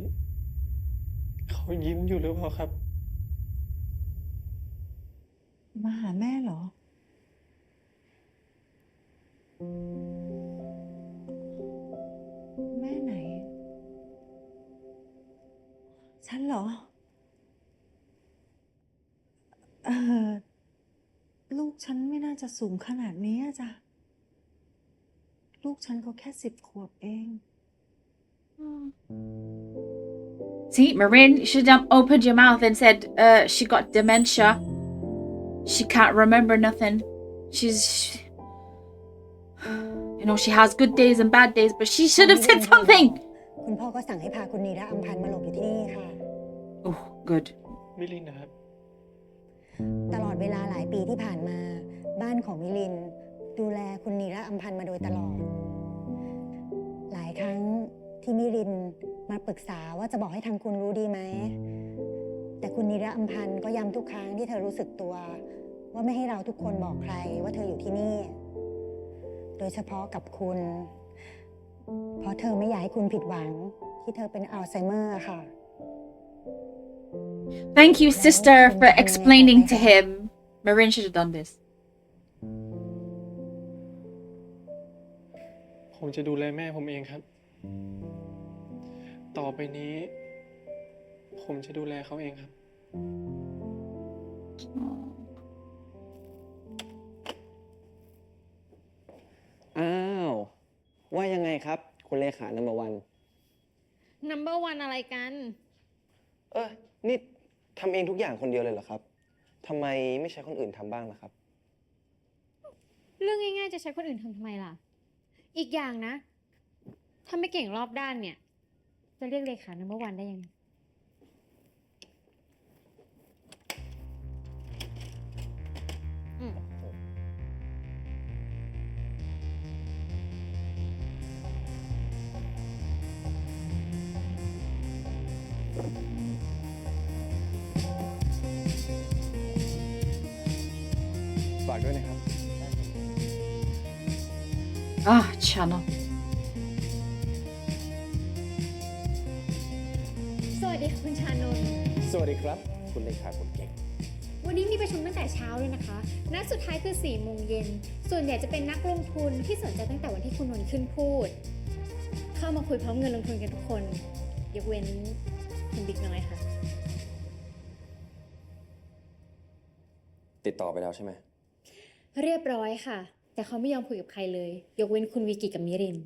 เขายิ้มอยู่หรือเปล่าครับ มาหาแม่เหรอ แม่ไหน ฉันเหรอ เออลูกฉันไม่น่าจะสูงขนาดนี้อะจ้ะ ลูกฉันก็แค่10 ขวบเอง See, Mirin, you should have opened your mouth and said she got dementia. She can't remember nothing. She's, you know, she has good days and bad days, but she should have said something. คุณพ่อก็สั่งให้พาคุณนีระอำพันธ์มาหลบอยู่ที่นี่ค่ะ Oh, good. มิลินนะครับ ตลอดเวลาหลายปีที่ผ่านมา บ้านของมิลิน ดูแลคุณนีระอำพันธ์มาโดยตลอด หลายครั้งที่มิรินมาปรึกษาว่าจะบอกให้ทางคุณรู้ดีไหม แต่คุณนีระอำพันธ์ก็ย้ำทุกครั้งที่เธอรู้สึกตัว ว่าไม่ให้เราทุกคนบอกใครว่าเธออยู่ที่นี่ โดยเฉพาะกับคุณ เพราะเธอไม่อยากให้คุณผิดหวังที่เธอเป็นอัลไซเมอร์ค่ะ Thank you, sister, for explaining to him. Mirin should have done this. ผมจะดูแลแม่ผมเองครับ ต่อไปนี้ ผมจะดูแลเขาเองครับ อ้าว ว่ายังไงครับ คุณเลขานัมเบอร์วัน Number 1อะไรกัน นี่ทำเองทุกอย่างคนเดียวเลยเหรอครับทำไมไม่ใช้คนอื่นทำบ้างล่ะครับ เรื่องง่ายๆจะใช้คนอื่นทำไมล่ะ อีกอย่างนะ ถ้าไม่เก่งรอบด้านเนี่ย จะเรียกเลขา Number 1ได้ยังไง ฝากด้วยนะครับ Ah, channel. สวัสดีค่ะคุณชานนท์ สวัสดีครับ คุณเลขาคนเก่ง วันนี้มีประชุมตั้งแต่เช้าเลยนะคะ นัดสุดท้ายคือ4 โมงเย็น ส่วนใหญ่จะเป็นนักลงทุนที่สนใจตั้งแต่วันที่คุณนนท์ขึ้นพูด เข้ามาคุยพร้อมเงินลงทุนกันทุกคน ยกเว้นคุณบิ๊กน้อยค่ะ ติดต่อไปแล้วใช่ไหม เรียบร้อยค่ะ แต่เขาไม่ยอมคุยกับใครเลย ยกเว้นคุณวิกิกับมิริน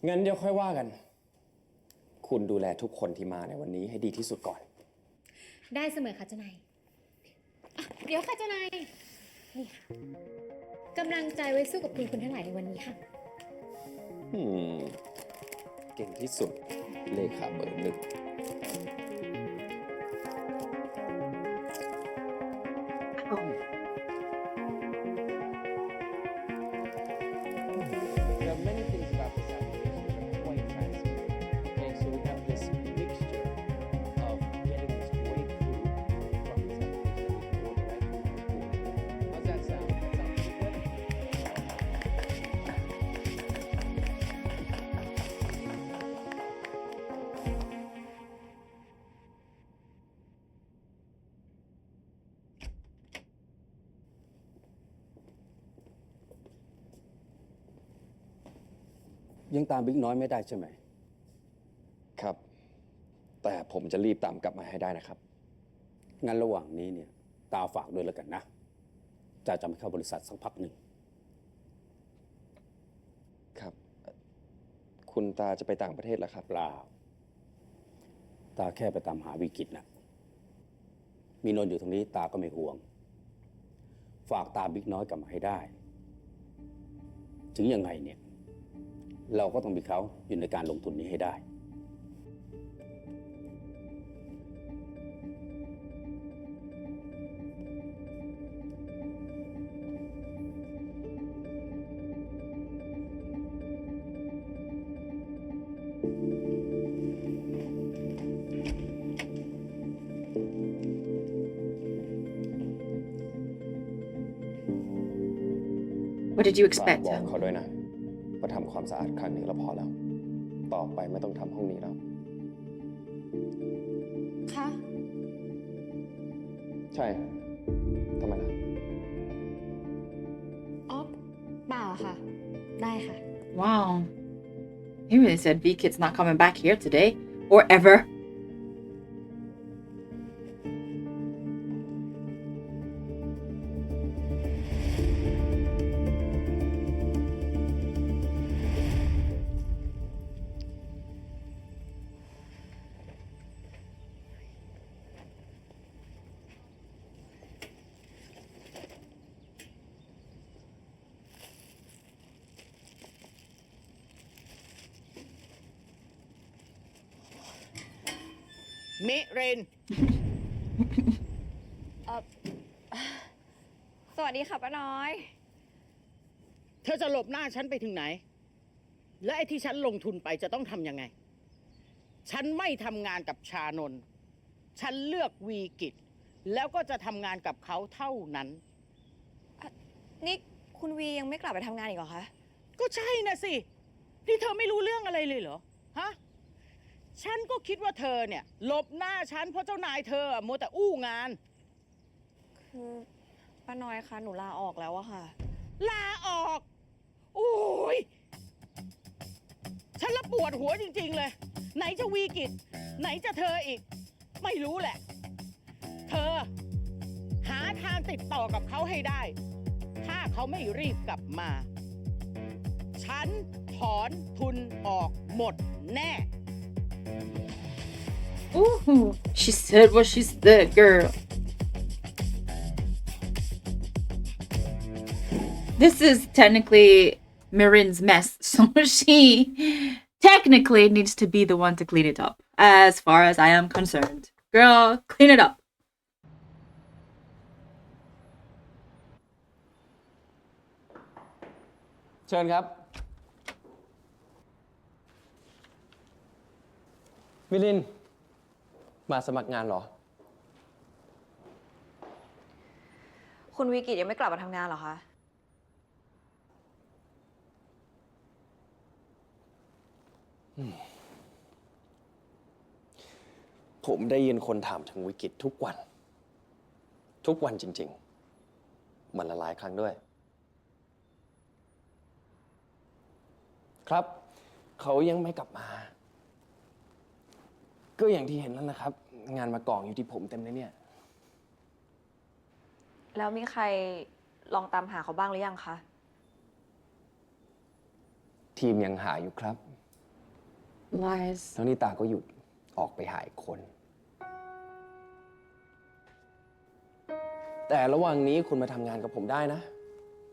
งั้นเดี๋ยวค่อยว่ากัน คุณดูแลทุกคนที่มาในวันนี้ให้ดีที่สุดก่อน ได้เสมอค่ะเจ้านายอ่ะเดี๋ยวค่ะเจ้านาย นี่ค่ะกำลังใจไว้สู้กับคุณทั้งหลายในวันนี้ค่ะ เก่งที่สุด เลขาเบอร์ 1 There are many things about this application that are quite fascinating. Okay, so we have this mixture of getting this great food from this application that we can order right from our food. How's that sound? That sounds pretty good?ยังตามบิ๊กน้อยไม่ได้ใช่ไหม ครับ แต่ผมจะรีบตามกลับมาให้ได้นะครับ งั้นระหว่างนี้เนี่ยตาฝากด้วยแล้วกันนะจะไม่เข้าบริษัทสักพักหนึ่ง ครับ คุณตาจะไปต่างประเทศเหรอครับ เปล่า ตาแค่ไปตามหาวิกฤตนะมีนนท์อยู่ตรงนี้ตาก็ไม่ห่วง ฝากตามบิ๊กน้อยกลับมาให้ได้ ถึงยังไงเนี่ยเราก็ต้องมีเขาอยู่ในการลงทุนนี้ให้ได้ What did you expect? บอกเขาด้วยนะว่าทำความสะอาดครั้งนี้แล้วพอแล้ว ต่อไปไม่ต้องทำห้องนี้แล้ว คะ ใช่ ได้ค่ะ Wow. He really said V-Kid's not coming back here today or ever.มิริน สวัสดีค่ะป้าน้อย เธอจะหลบหน้าฉันไปถึงไหน และไอ้ที่ฉันลงทุนไปจะต้องทำยังไง ฉันไม่ทำงานกับชานนท์ฉันเลือกวีกิจแล้วก็จะทำงานกับเขาเท่านั้น นี่คุณวียังไม่กลับไปทำงานอีกเหรอคะ ก็ใช่นะสิ นี่เธอไม่รู้เรื่องอะไรเลยเหรอ ฮะ ฉันก็คิดว่าเธอเนี่ยหลบหน้าฉันเพราะเจ้านายเธอมัวแต่อู้งาน คือป้าน้อยคะหนูลาออกแล้วอะค่ะ ลาออก โอ้ย ฉันละปวดหัวจริงๆเลย ไหนจะวีกิจ ไหนจะเธออีก ไม่รู้แหละ เธอ หาทางติดต่อกับเขาให้ได้ ถ้าเขาไม่รีบกลับมา ฉันถอนทุนออกหมดแน่ Ooh, she said what she said, girl. This is technically Mirin's mess, so she technically needs to be the one to clean it up, as far as I am concerned. Girl, clean it up. เชิญครับ มิลิน มาสมัครงานเหรอ คุณวีกิจยังไม่กลับมาทำงานเหรอคะ ผมได้ยินคนถามถึงวิกฤตทุกวัน ทุกวันจริงๆ มันละหลายครั้งด้วย ครับ เขายังไม่กลับมา ก็อย่างที่เห็นนั่นนะครับ งานมากองอยู่ที่ผมเต็มเลยเนี่ย แล้วมีใครลองตามหาเขาบ้างหรือยังคะ ทีมยังหาอยู่ครับ Lies. แล้วนี่ตาก็หยุดออกไปหาอีกคน แต่ระหว่างนี้คุณมาทำงานกับผมได้นะ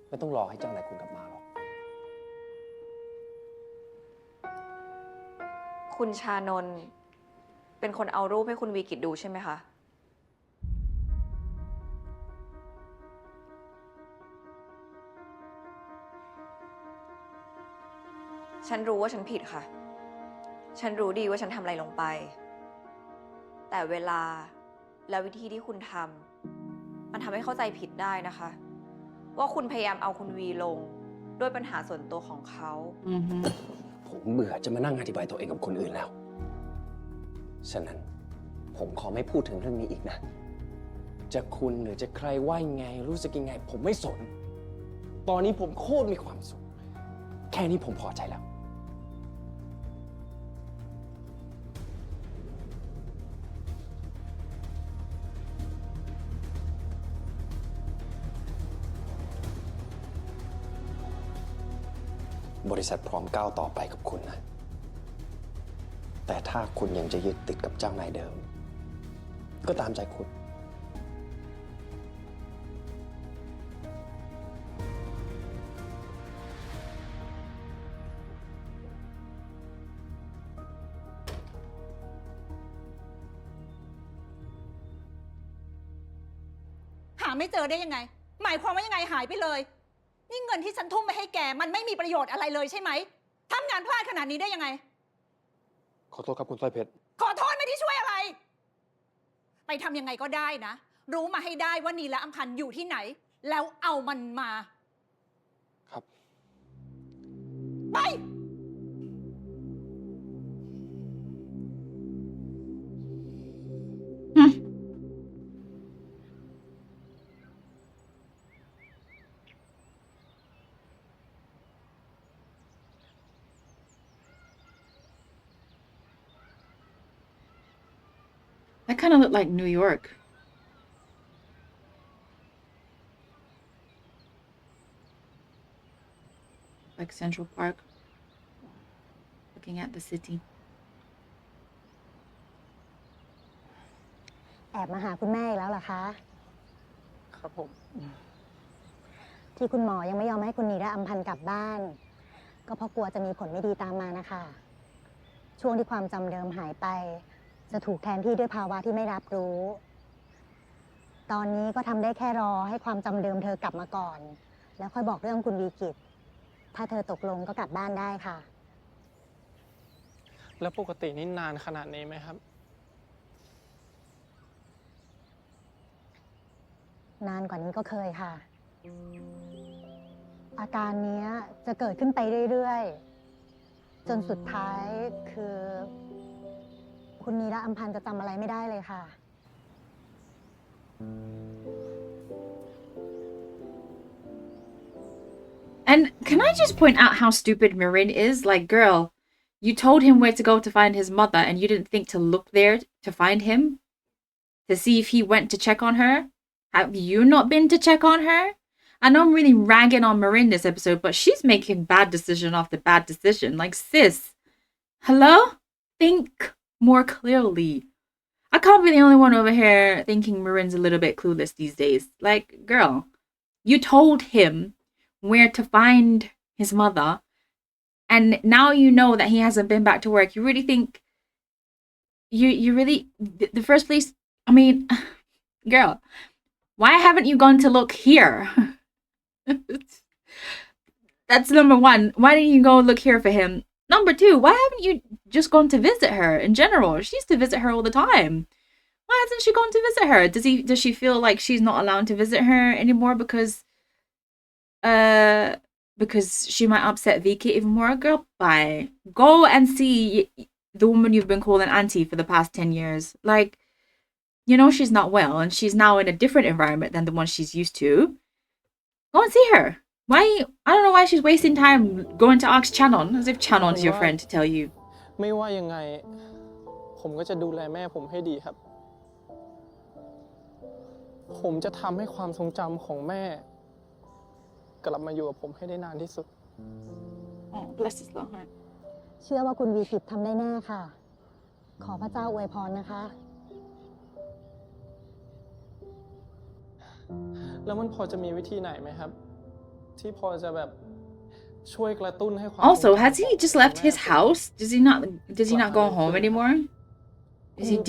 ไม่ต้องรอให้เจ้านายคุณกลับมาหรอก คุณชานนท์เป็นคนเอารูปให้คุณวีกิจดูใช่ไหมคะ ฉันรู้ว่าฉันผิดค่ะ ฉันรู้ดีว่าฉันทำอะไรลงไป แต่เวลาและวิธีที่คุณทำมันทำให้เข้าใจผิดได้นะคะ ว่าคุณพยายามเอาคุณวีลงด้วยปัญหาส่วนตัวของเขา ผมเบื่อจะมานั่งอธิบายตัวเองกับคนอื่นแล้ว ฉะนั้นผมขอไม่พูดถึงเรื่องนี้อีกนะ จะคุณหรือจะใครว่ายังไงรู้สึกยังไง ผมไม่สน ตอนนี้ผมโคตรมีความสุข แค่นี้ผมพอใจแล้ว บริษัทพร้อมก้าวต่อไปกับคุณนะ แต่ถ้าคุณยังจะยึดติดกับเจ้านายเดิม ก็ตามใจคุณ หาไม่เจอได้ยังไง หมายความว่ายังไงหายไปเลย นี่เงินที่ฉันทุ่มไปให้แกมันไม่มีประโยชน์อะไรเลยใช่ไหมทำงานพลาดขนาดนี้ได้ยังไง ขอโทษครับคุณสร้อยเพชร ขอโทษไม่ได้ช่วยอะไร ไปทำยังไงก็ได้นะ รู้มาให้ได้ว่านีและอัมพันธ์อยู่ที่ไหน แล้วเอามันมา ครับ ไป That kind of looked like New York. Like Central Park. Looking at the city. แอบมาหาคุณแม่อีกแล้วเหรอคะ ครับผม ที่คุณหมอยังไม่ยอมให้คุณนีระอำพันธ์กลับบ้าน ก็เพราะกลัวจะมีผลไม่ดีตามมานะคะ ช่วงที่ความจำเดิมหายไป จะถูกแทนที่ด้วยภาวะที่ไม่รับรู้ ตอนนี้ก็ทำได้แค่รอให้ความจำเดิมเธอกลับมาก่อน แล้วค่อยบอกเรื่องคุณวีกิต ถ้าเธอตกลงก็กลับบ้านได้ค่ะ แล้วปกตินี่นานขนาดนี้ไหมครับ นานกว่านี้ก็เคยค่ะ อาการเนี้ยจะเกิดขึ้นไปเรื่อยๆ จนสุดท้ายคือ คุณนีระอำพันธ์จะจำอะไรไม่ได้เลยค่ะ And can I just point out how stupid Mirin is? Like, girl, you told him where to go to find his mother and you didn't think to look there to find him? To see if he went to check on her? Have you not been to check on her? I know I'm really ragging on Mirin this episode, but she's making bad decision after bad decision. Like, sis, hello? Think more clearly. I can't be the only one over here thinking Mirin's a little bit clueless these days. Like, girl, you told him where to find his mother, and now you know that he hasn't been back to work. You really think you really the first place, I mean, girl, why haven't you gone to look here? That's number one. Why didn't you go look here for him? Number two, why haven't you just gone to visit her in general? She used to visit her all the time. Why hasn't she gone to visit her? Does she feel like she's not allowed to visit her anymore because she might upset Vika even more? Girl, bye. Go and see the woman you've been calling auntie for the past 10 years. Like, you know she's not well and she's now in a different environment than the one she's used to. Go and see her. Why? I don't know why she's wasting time going to ask Channon, as if Channon's your friend to tell you. ไม่ว่ายังไง ผมก็จะดูแลแม่ผมให้ดีครับ ผมจะทำให้ความทรงจำของแม่กลับมาอยู่กับผมให้ได้นานที่สุด Oh, bless his little heart. เชื่อว่าคุณวีกิตทำได้แน่ค่ะ ขอพระเจ้าอวยพรนะคะ แล้วมันพอจะมีวิธีไหนไหมครับ ที่พอจะแบบช่วยกระตุ้นให้ความ Also, has he just left his house? Does he not go home anymore?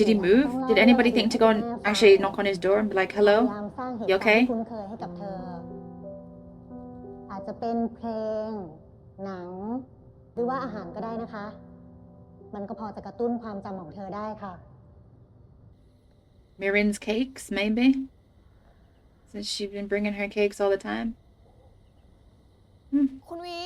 Did he move? Did anybody think to go and actually knock on his door and be like, hello? พยายามสร้างเหตุ You การณ์ okay? ที่คุ้นเคยให้กับเธอ อาจจะเป็นเพลง หนัง หรือว่าอาหารก็ได้นะคะ มันก็พอจะกระตุ้นความจำของเธอได้ค่ะ Mirin's cakes, maybe? Since she's been bringing her cakes all the time. คุณวี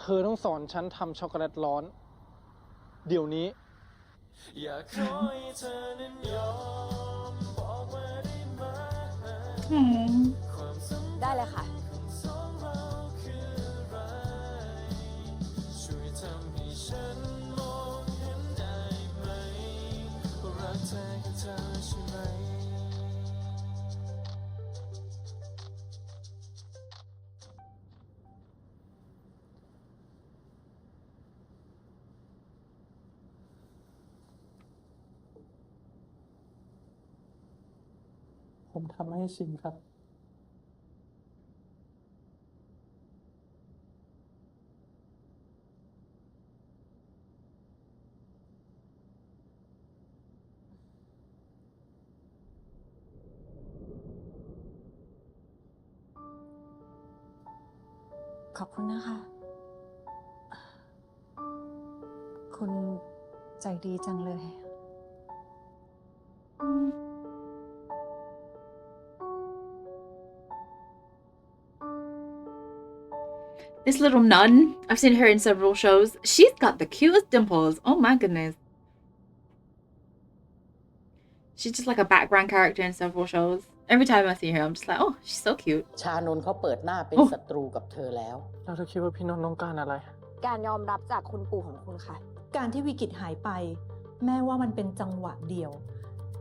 เธอต้องสอนฉันทำช็อกโกแลตร้อน เดี๋ยวนี้ อยากขอให้เธอนั้นยอมบอกมาได้ไหม ได้เลยค่ะ สองเราคืออะไรช่วยทำให้ฉันมองเห็นได้ไหมว่ารักเธอกับเธอใช่ไหม ผมทำให้ชิมครับ ขอบคุณนะคะ คุณ ใจดีจังเลย This little nun, I've seen her in several shows. She's got the cutest dimples. Oh my goodness. She's just like a background character in several shows. Every time I see her, I'm just like, oh, she's so cute. ชานนท์เขาเปิดหน้าเป็นศัตรูกับเธอแล้ว แล้วเธอคิดว่าพี่นนท์ต้องการอะไร การยอมรับจากคุณปู่ของคุณค่ะ การที่วิกฤตหายไป แม่ว่ามันเป็นจังหวะเดียว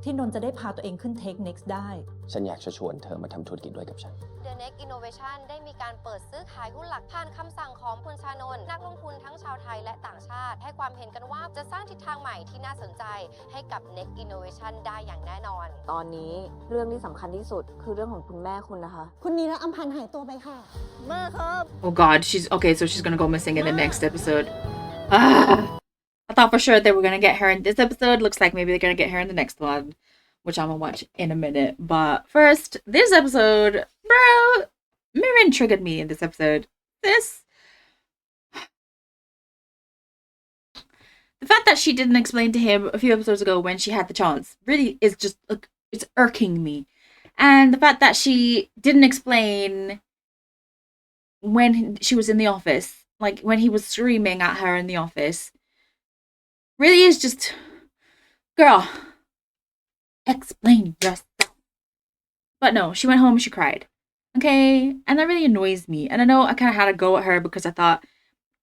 ที่นนท์จะได้พาตัวเองขึ้น Take Next ได้ ฉันอยากจะชวนเธอมาทำธุรกิจด้วยกับฉัน The Next Innovation ได้มีการเปิดซื้อขายหุ้นหลักผ่านคำสั่งของคุณชานนท์นักลงทุนทั้งชาวไทยและต่างชาติ ให้ความเห็นกันว่าจะสร้างทิศทางใหม่ที่น่าสนใจให้กับ Next Innovation ได้อย่างแน่นอน ตอนนี้เรื่องที่สำคัญที่สุดคือเรื่องของคุณแม่คุณนะคะ คุณนีระอัมพันธ์หายตัวไปค่ะ แม่ครับ Oh god, she's okay, so she's gonna go missing in the next episode. I thought for sure they were gonna get her in this episode. Looks like maybe they're gonna get her in the next one, which I'm gonna watch in a minute. But first, this episode, bro, Mirin triggered me in this episode. The fact that she didn't explain to him a few episodes ago when she had the chance really is just, like, it's irking me. And the fact that she didn't explain when she was in the office, like when he was screaming at her in the office, really is just, girl, explain yourself. But no, she went home and she cried. Okay, and that really annoys me. And I know I kind of had to go at her because I thought,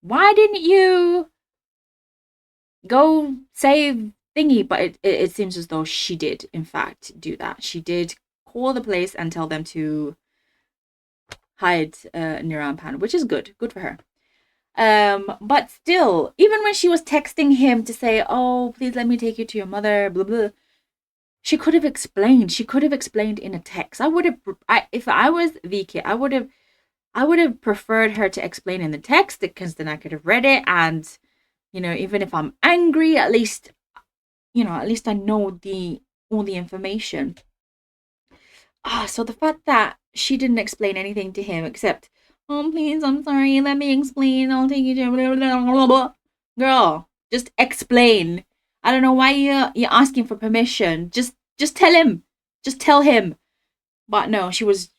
why didn't you go save thingy? But it seems as though she did, in fact, do that. She did call the police and tell them to hide Niran Pan, which is good for her. But still, even when she was texting him to say, oh, please let me take you to your mother, blah blah, she could have explained. She could have explained in a text. If I was Vicky, I would have preferred her to explain in the text, because then I could have read it, and you know, even if I'm angry, at least I know all the information. So the fact that she didn't explain anything to him except, oh, please, I'm sorry, let me explain, I'll take you to blah, blah, blah, blah. Girl, just explain. I don't know why you're asking for permission. Just tell him. Just tell him. But no, she was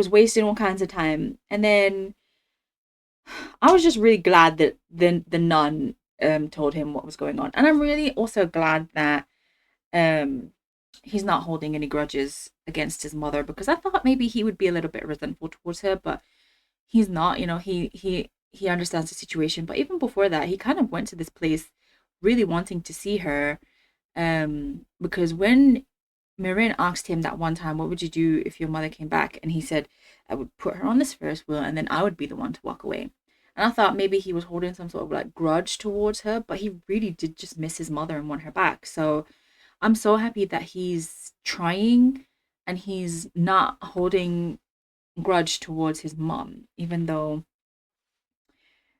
wasting all kinds of time. And then I was just really glad that the nun told him what was going on. And I'm really also glad that he's not holding any grudges against his mother, because I thought maybe he would be a little bit resentful towards her, but he's not. You know, he understands the situation. But even before that, he kind of went to this place really wanting to see her, because when Mirin asked him that one time, what would you do if your mother came back, and he said, I would put her on this Ferris wheel and then I would be the one to walk away. And I thought maybe he was holding some sort of like grudge towards her, but he really did just miss his mother and want her back. So I'm so happy that he's trying and he's not holding grudge towards his mom, even though,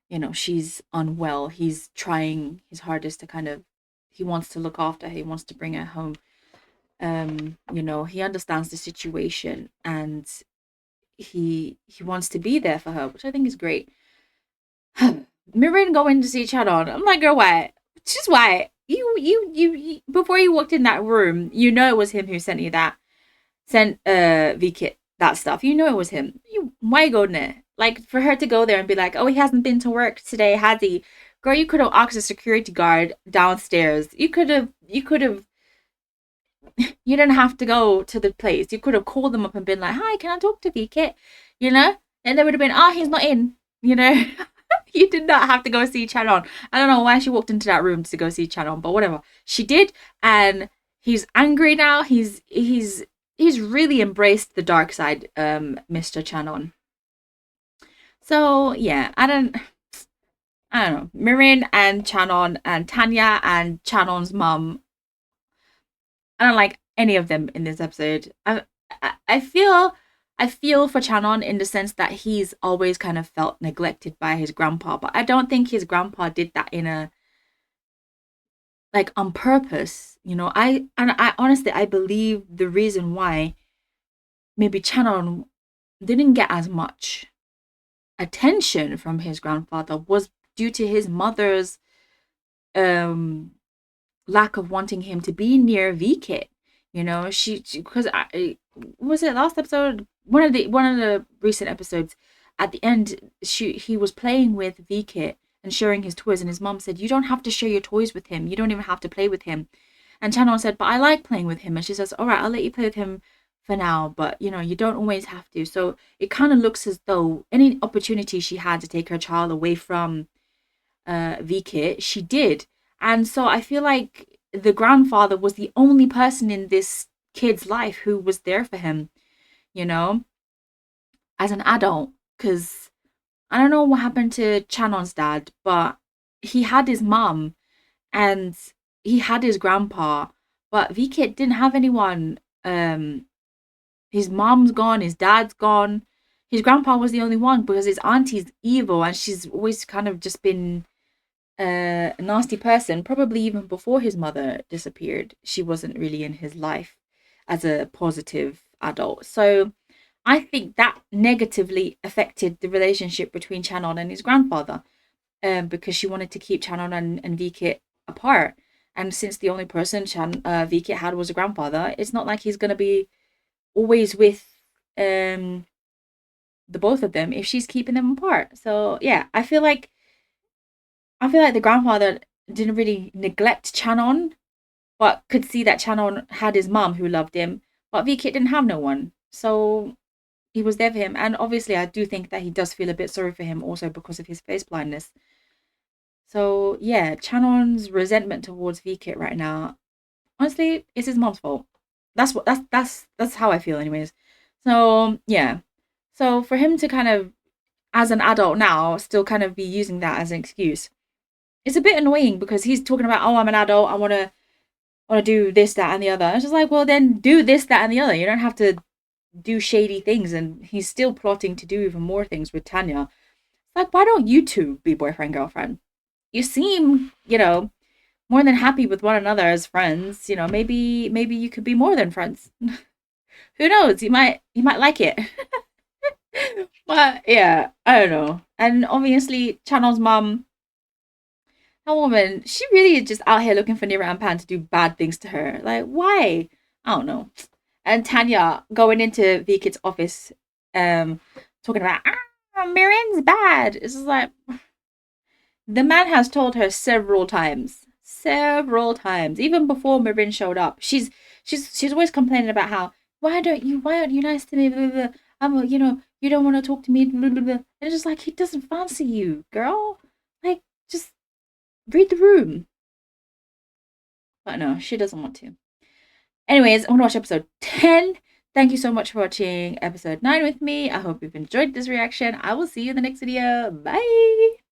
you know, she's unwell. He's trying his hardest to he wants to look after her, he wants to bring her home. You know, he understands the situation and he wants to be there for her, which I think is great. Mirin going to see Chadon, I'm like, girl, why? Just why? You before you walked in that room, you know it was him who sent Vikit that stuff. You know it was him. Why go there? Like, for her to go there and be like, oh, he hasn't been to work today, has he? Girl, you could have asked a security guard downstairs. You didn't have to go to the place. You could have called them up and been like, hi, can I talk to Vikit? You know? And they would have been, he's not in. You know? You did not have to go see Chanon. I don't know why she walked into that room to go see Chanon, but whatever. She did, and he's angry now. He's really embraced the dark side, Mr. Chanon. So yeah, I don't know. Mirin and Chanon and Tanya and Chanon's mum, I don't like any of them in this episode. I feel for Chanon in the sense that he's always kind of felt neglected by his grandpa, but I don't think his grandpa did that on purpose. You know, I honestly, I believe the reason why maybe Chanon didn't get as much attention from his grandfather was due to his mother's lack of wanting him to be near VKit. You know, she because was it last episode, one of the recent episodes, at the end he was playing with VKit and sharing his toys, and his mom said, you don't have to share your toys with him, you don't even have to play with him. And Chanon said, but I like playing with him. And she says, all right, I'll let you play with him for now, but you know, you don't always have to. So it kind of looks as though any opportunity she had to take her child away from VKit, she did. And so I feel like the grandfather was the only person in this kid's life who was there for him, you know, as an adult. Because I don't know what happened to Chanon's dad, but he had his mom and he had his grandpa, but VKit didn't have anyone. His mom's gone, his dad's gone. His grandpa was the only one because his auntie's evil and she's always kind of just been a nasty person, probably even before his mother disappeared. She wasn't really in his life as a positive adult. So I think that negatively affected the relationship between Chanon and his grandfather, because she wanted to keep Chanon and VKit apart. And since the only person VKit had was a grandfather, it's not like he's going to be always with the both of them if she's keeping them apart. So yeah, I feel like the grandfather didn't really neglect Chanon, but could see that Chanon had his mom who loved him, but VKit didn't have no one. So he was there for him. And obviously I do think that he does feel a bit sorry for him also because of his face blindness. So yeah, Chanon's resentment towards VKit right now, honestly, it's his mom's fault. That's how I feel anyways. So yeah. So for him to kind of, as an adult now, still kind of be using that as an excuse, it's a bit annoying because he's talking about, oh, I'm an adult, I wanna do this, that, and the other. It's just like, well, then do this, that, and the other. You don't have to do shady things. And he's still plotting to do even more things with Tanya. Like, why don't you two be boyfriend, girlfriend? You seem, you know, more than happy with one another as friends. You know, maybe you could be more than friends. Who knows? You might like it. But yeah, I don't know. And obviously, Chanon's mom, that woman, she really is just out here looking for Nira and Pan to do bad things to her. Like, why? I don't know. And Tanya going into VKit's office, talking about, Mirin's bad. It's just like, the man has told her several times, even before Mirin showed up. She's always complaining about how, why aren't you nice to me? Blah, blah, blah. You know, you don't want to talk to me. Blah, blah, blah. And it's just like, he doesn't fancy you, girl. Like, just read the room. But no, she doesn't want to. Anyways, I want to watch episode 10. Thank you so much for watching episode 9 with me. I hope you've enjoyed this reaction. I will see you in the next video. Bye.